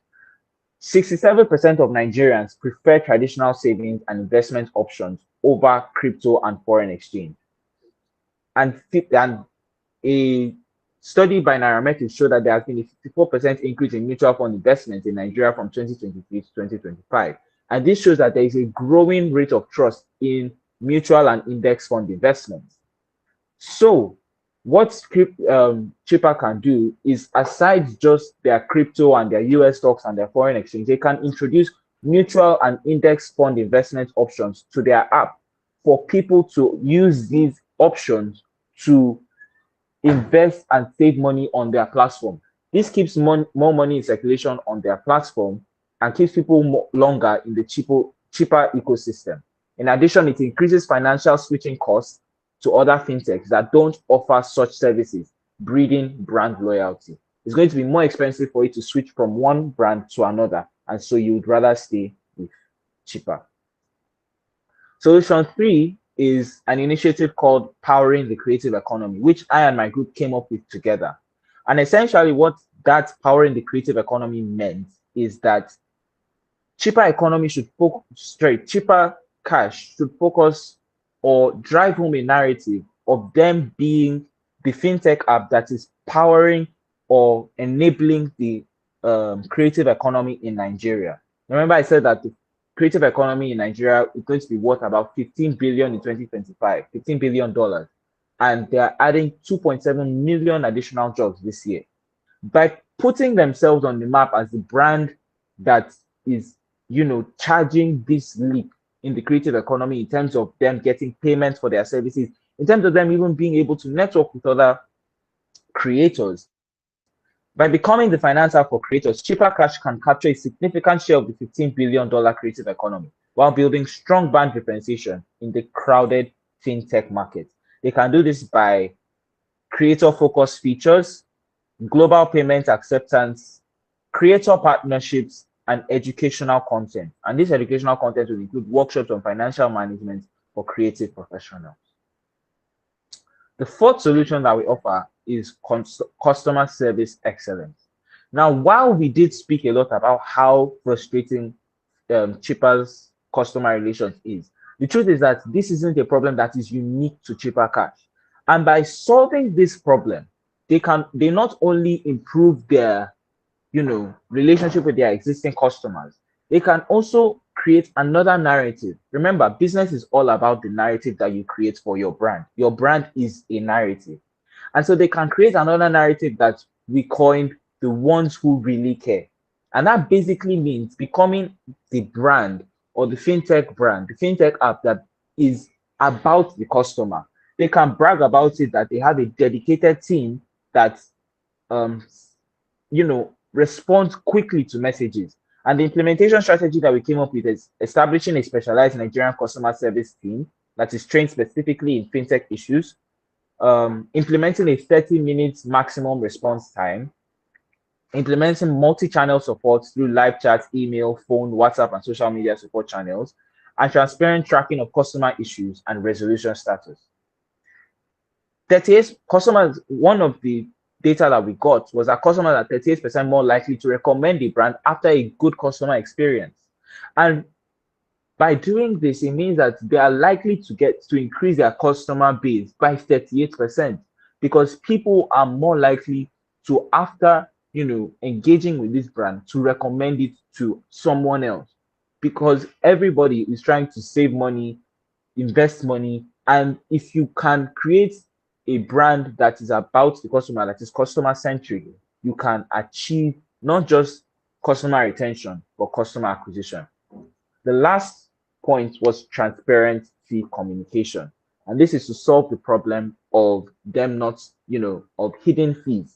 67% of Nigerians prefer traditional savings and investment options over crypto and foreign exchange. And a study by Nairametrics showed that there has been a 54% increase in mutual fund investments in Nigeria from 2023 to 2025. And this shows that there is a growing rate of trust in mutual and index fund investments. So what Chipper can do is, aside just their crypto and their US stocks and their foreign exchange, they can introduce mutual and index fund investment options to their app for people to use these options to invest and save money on their platform. This keeps more money in circulation on their platform and keeps people longer in the cheaper ecosystem. In addition, it increases financial switching costs to other fintechs that don't offer such services, breeding brand loyalty. It's going to be more expensive for you to switch from one brand to another, and so you would rather stay with Chipper. Solution 3 is an initiative called Powering the Creative Economy, which I and my group came up with together. And essentially what that Powering the Creative Economy meant is that Chipper Cash should focus or drive home a narrative of them being the fintech app that is powering or enabling the creative economy in Nigeria. Remember, I said that the creative economy in Nigeria is going to be worth about 15 billion in 2025, $15 billion. And they're adding 2.7 million additional jobs this year. By putting themselves on the map as the brand that is, charging this leap in the creative economy in terms of them getting payments for their services, in terms of them even being able to network with other creators. By becoming the financer for creators, Chippercash can capture a significant share of the $15 billion creative economy while building strong brand differentiation in the crowded fintech market. They can do this by creator-focused features, global payment acceptance, creator partnerships, and educational content. And this educational content will include workshops on financial management for creative professionals. The fourth solution that we offer is customer service excellence. Now, while we did speak a lot about how frustrating Chipper's customer relations is, the truth is that this isn't a problem that is unique to Chippercash. And by solving this problem, they not only improve their relationship with their existing customers, they can also create another narrative. Remember, business is all about the narrative that you create for your brand. Your brand is a narrative. And so they can create another narrative that we coined the ones who really care. And that basically means becoming the brand or the fintech brand, the fintech app that is about the customer. They can brag about it that they have a dedicated team that responds quickly to messages. And the implementation strategy that we came up with is establishing a specialized Nigerian customer service team that is trained specifically in fintech issues, implementing a 30 minutes maximum response time, implementing multi-channel support through live chat, email, phone, WhatsApp, and social media support channels, and transparent tracking of customer issues and resolution status. 38 customers, one of the data that we got was that customers are 38% more likely to recommend the brand after a good customer experience. And by doing this, it means that they are likely to increase their customer base by 38% because people are more likely to, after engaging with this brand, to recommend it to someone else, because everybody is trying to save money, invest money, and if you can create a brand that is about the customer, that is customer centric, you can achieve not just customer retention but customer acquisition. The last point was transparent fee communication. And this is to solve the problem of them not, of hidden fees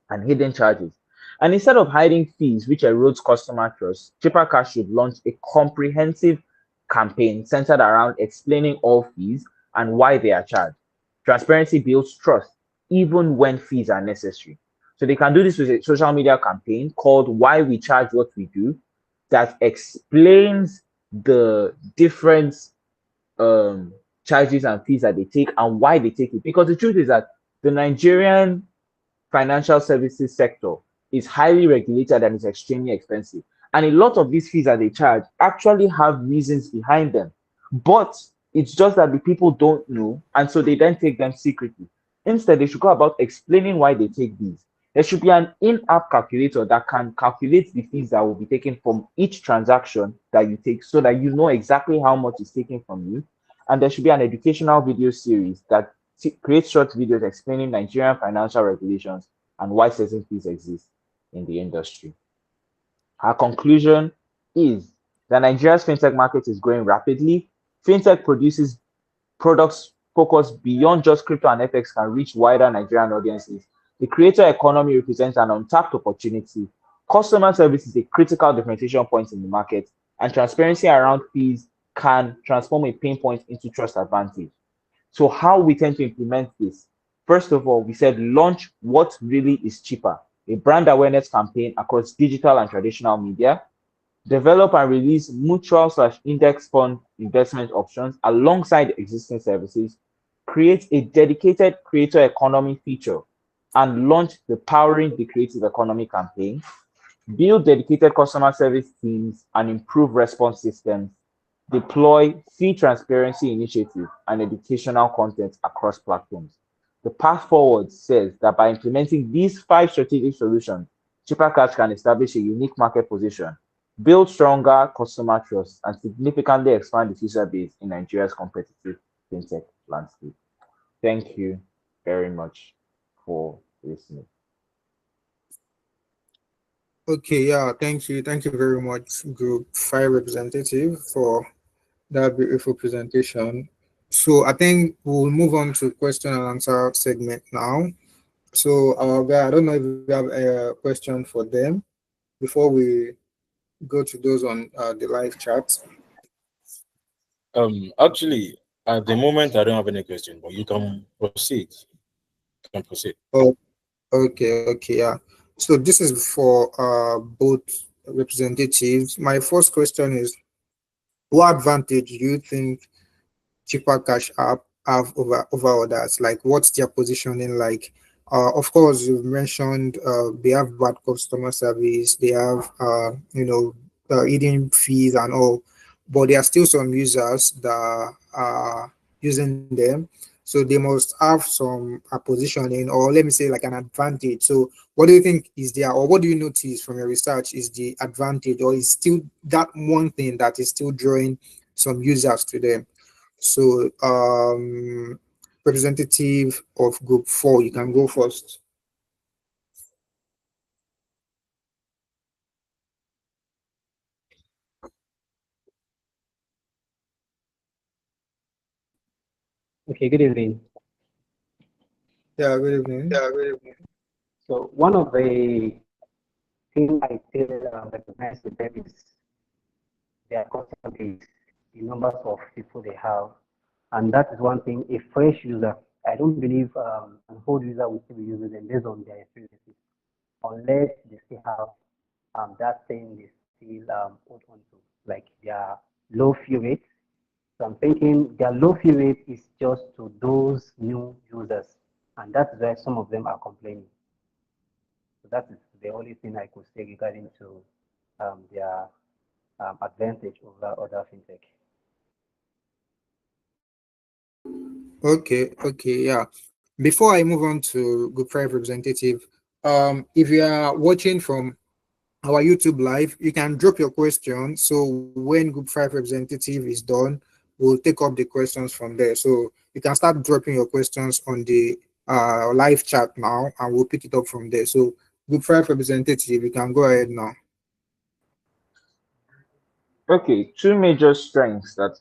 and hidden charges. And instead of hiding fees, which erodes customer trust, Chippercash should launch a comprehensive campaign centered around explaining all fees and why they are charged. Transparency builds trust, even when fees are necessary. So they can do this with a social media campaign called Why We Charge What We Do, that explains the different charges and fees that they take and why they take it. Because the truth is that the Nigerian financial services sector is highly regulated and is extremely expensive. And a lot of these fees that they charge actually have reasons behind them. But it's just that the people don't know, and so they then take them secretly. Instead, they should go about explaining why they take these. There should be an in-app calculator that can calculate the fees that will be taken from each transaction that you take so that you know exactly how much is taken from you. And there should be an educational video series that creates short videos explaining Nigerian financial regulations and why certain fees exist in the industry. Our conclusion is that Nigeria's fintech market is growing rapidly. Fintech produces products focused beyond just crypto and FX can reach wider Nigerian audiences. The creator economy represents an untapped opportunity. Customer service is a critical differentiation point in the market, and transparency around fees can transform a pain point into trust advantage. So how we tend to implement this? First of all, we said launch what really is cheaper, a brand awareness campaign across digital and traditional media. Develop and release mutual/index fund investment options alongside existing services. Create a dedicated creator economy feature and launch the Powering the Creative Economy campaign. Build dedicated customer service teams and improve response systems. Deploy fee transparency initiatives and educational content across platforms. The path forward says that by implementing these 5 strategic solutions, Chippercash can establish a unique market position, build stronger customer trust, and significantly expand the user base in Nigeria's competitive fintech landscape. Thank you very much for listening. Okay, yeah, thank you. Thank you very much, Group 5 representative, for that beautiful presentation. So I think we'll move on to question and answer segment now. So I don't know if we have a question for them before we go to those on the live chat. Actually, at the moment, I don't have any question, but you can proceed. You can proceed. Oh, okay, yeah. So this is for both representatives. My first question is, what advantage do you think Chippercash app have over others? Like, what's their positioning like? Of course, you've mentioned they have bad customer service, they have hidden fees and all, but there are still some users that are using them. So they must have some positioning, or let me say, like an advantage. So what do you think is there, or what do you notice from your research is the advantage, or is still that one thing that is still drawing some users to them? So, representative of group 4, you can go first. Okay, good evening. Yeah, good evening. So one of the things I still recognize with them is their customer base, the numbers of people they have. And that is one thing, a fresh user, I don't believe an old user will still be using them based on their experiences, unless they still have that thing they still hold on to, like their low fee rate. So I'm thinking their low fee rate is just to those new users. And that's why some of them are complaining. So that is the only thing I could say regarding to their advantage over other fintech. Okay, yeah. Before I move on to Group 5 representative, if you are watching from our YouTube live, you can drop your question. So when Group 5 representative is done, we'll take up the questions from there. So you can start dropping your questions on the live chat now, and we'll pick it up from there. So Group 5 representative, you can go ahead now. Okay, two major strengths that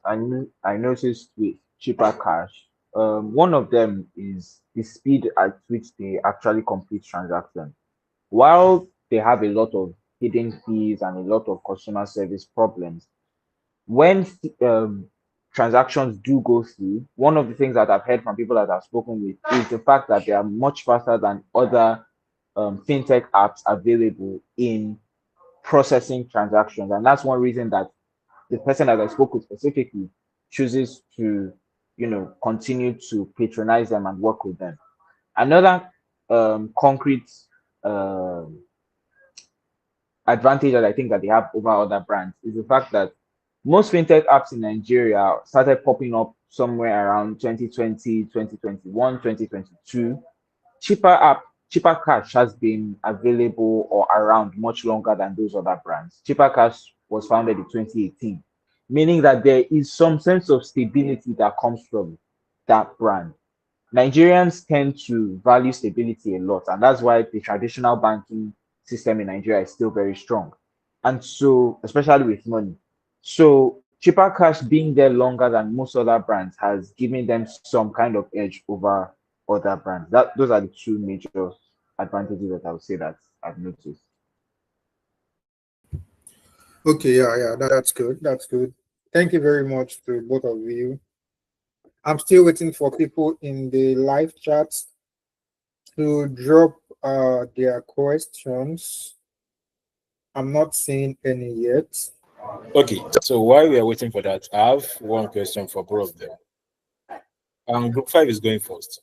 I noticed with cheaper cash. One of them is the speed at which they actually complete transactions. While they have a lot of hidden fees and a lot of customer service problems, when transactions do go through, one of the things that I've heard from people that I've spoken with is the fact that they are much faster than other fintech apps available in processing transactions. And that's one reason that the person that I spoke with specifically chooses to, continue to patronize them and work with them. Another concrete um advantage that I think that they have over other brands is the fact that most fintech apps in Nigeria started popping up somewhere around 2020, 2021, 2022. Cheaper Cash has been available or around much longer than those other brands. Cheaper Cash was founded in 2018, meaning that there is some sense of stability that comes from that brand. Nigerians tend to value stability a lot, and that's why the traditional banking system in Nigeria is still very strong. And so, especially with money. So, cheaper cash being there longer than most other brands has given them some kind of edge over other brands. Those are the two major advantages that I would say that I've noticed. Okay, yeah, that's good. That's good. Thank you very much to both of you. I'm still waiting for people in the live chat to drop their questions. I'm not seeing any yet. Okay, so while we are waiting for that, I have one question for both of them. Group 5 is going first.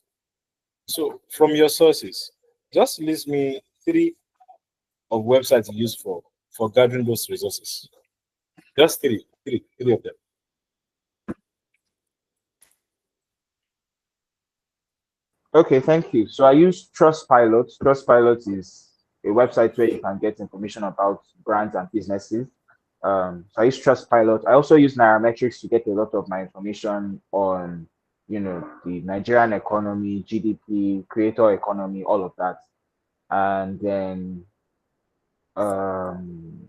So, from your sources, just list me three of websites you use for gathering those resources. Just three of them. Okay, thank you. So I use Trustpilot. Trustpilot is a website where you can get information about brands and businesses. So I use Trustpilot. I also use Nairametrics to get a lot of my information on, the Nigerian economy, GDP, creator economy, all of that. And then um,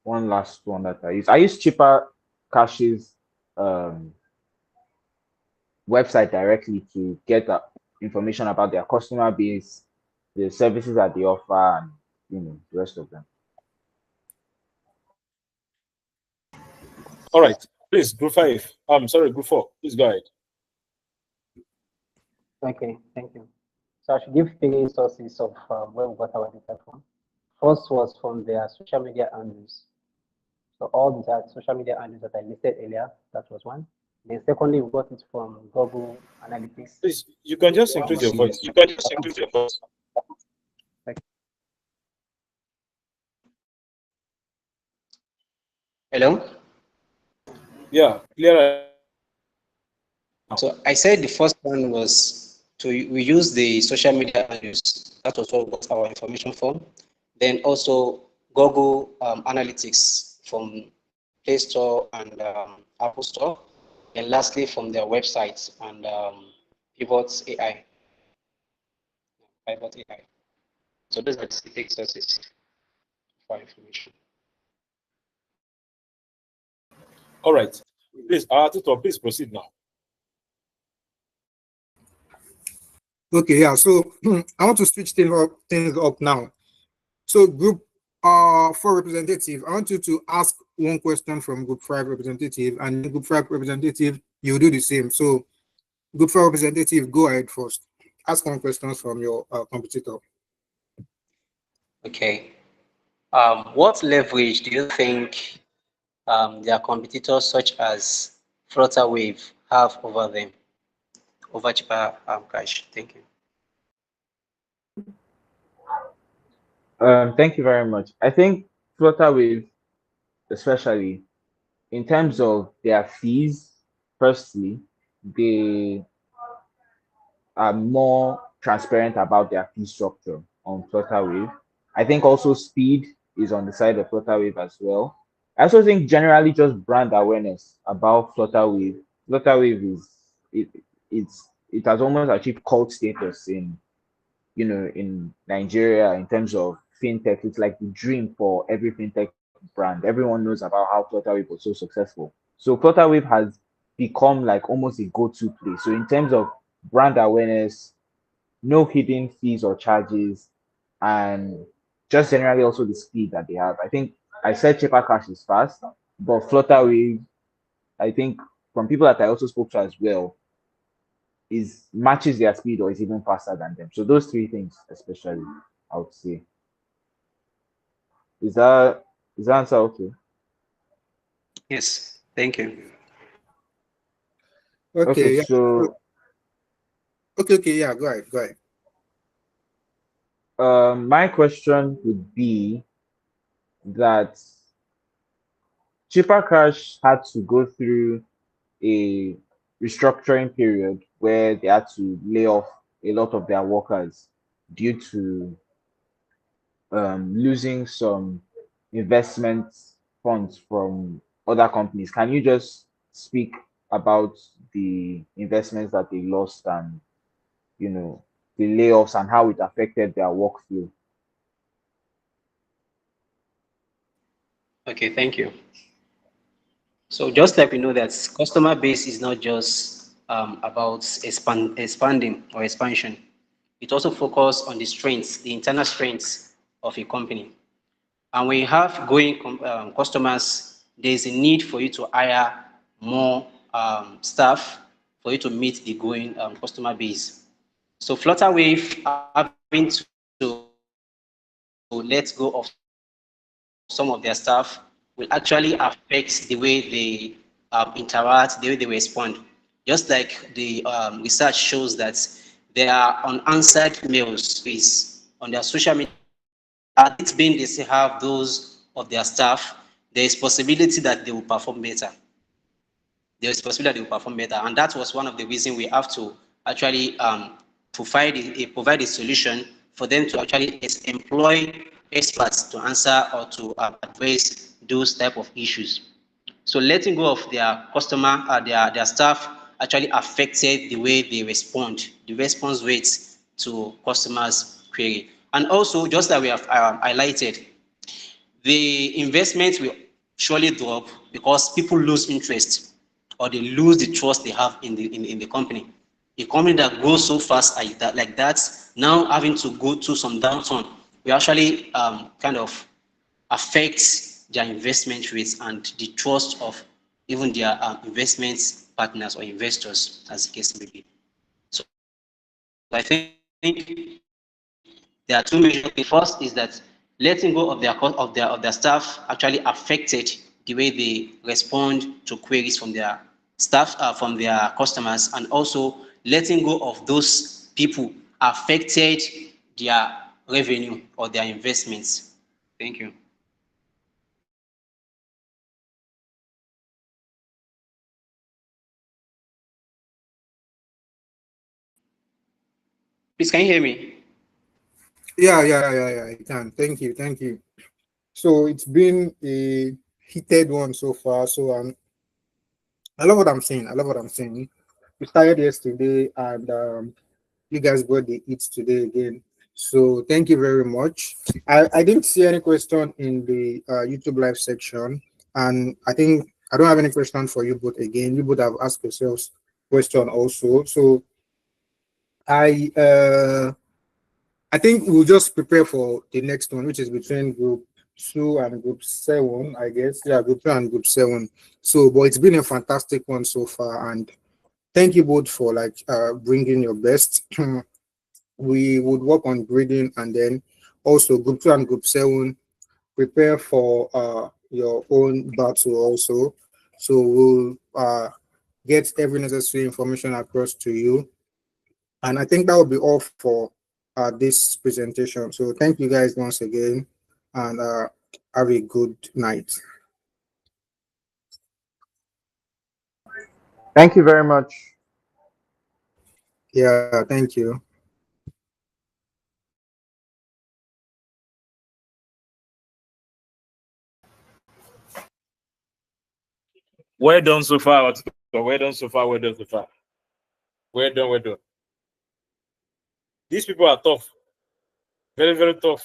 one last one that I use Cheaper Cash's um, website directly to get information about their customer base, the services that they offer, and the rest of them. All right, please, Group 5. I'm sorry, Group 4. Please go ahead. Okay, thank you. So I should give three sources of where we got our data from. First was from their social media handles. So all the social media handles that I listed earlier, that was one. Then secondly, we got it from Google Analytics. Please, you can just increase your voice. You can just increase your voice. Hello? Yeah, clear. So I said the first one was we use the social media handles. That was what was our information from. Then also Google Analytics from Play Store and Apple Store. And lastly, from their website and Pivot AI. Pivot AI. So those are the specific sources for information. All right. Please, Tutor, please proceed now. Okay, yeah. So I want to switch things up now. So group 4 representative, I want you to ask one question from group 5 representative, and then group 5 representative, you do the same. So group 4 representative, go ahead first. Ask one question from your competitor. Okay. What leverage do you think their competitors such as Flutterwave have over them? over Chippercash. Thank you. Thank you very much. I think Flutterwave, especially in terms of their fees, firstly, they are more transparent about their fee structure on Flutterwave. I think also speed is on the side of Flutterwave as well. I also think generally just brand awareness about Flutterwave. Flutterwave is it it has almost achieved cult status in in Nigeria in terms of fintech. It's like the dream for every fintech brand. Everyone knows about how Flutterwave was so successful. So Flutterwave has become like almost a go-to place. So in terms of brand awareness, no hidden fees or charges, and just generally also the speed that they have. I think I said Chippercash is fast, but Flutterwave, I think from people that I also spoke to as well, is matches their speed or is even faster than them. So those three things, especially, I would say. Is that is that answer okay? Yes, thank you. Okay, Okay, yeah. So- so okay, yeah, go ahead, go ahead. my question would be that Chipper Crash had to go through a restructuring period where they had to lay off a lot of their workers due to losing some investment funds from other companies. Can you just speak about the investments that they lost and the layoffs and how it affected their workflow? Okay, thank you. So just like we know that customer base is not just about expanding or expansion. It also focuses on the strengths, the internal strengths of a company. And when you have going customers, there is a need for you to hire more staff for you to meet the growing customer base. So Flutterwave having to let go of some of their staff will actually affect the way they interact, the way they respond. Just like the research shows that there are unanswered mails on their social media accounts. At it being they still have those of their staff, there is possibility that they will perform better. There is possibility that they will perform better, and that was one of the reasons we have to actually provide a solution for them to actually employ experts to answer or to address those type of issues. So letting go of their customer, their staff actually affected the way they respond, the response rates to customers' query. And also, just that we have highlighted, the investment will surely drop because people lose interest or they lose the trust they have in the company. A company that grows so fast like that, now having to go through some downturn, will actually kind of affect their investment rates and the trust of even their investment partners or investors, as the case may be. So I think there are two major things. First is that letting go of of their staff actually affected the way they respond to queries from their staff from their customers, and also letting go of those people affected their revenue or their investments. Thank you. Please, can you hear me? Yeah, I can. Thank you, thank you. So it's been a heated one so far. So I love what I'm saying. I love what I'm saying. We started yesterday, and you guys got the eats today again. So thank you very much. I didn't see any question in the YouTube live section, and I think I don't have any question for you both again. You both have asked yourselves question also. So I uh I think we'll just prepare for the next one, which is between group 2 and group 7, I guess. Yeah, group 2 and group 7. So, but it's been a fantastic one so far, and thank you both for like bringing your best. We would work on grading, and then also group 2 and group 7 prepare for your own battle also. So we'll get every necessary information across to you. And I think that will be all for this presentation. So thank you guys once again, and have a good night. Thank you very much. Yeah, thank you. Well done so far. Well done so far. Well done so far. Well done. Well done. These people are tough. Very, very tough.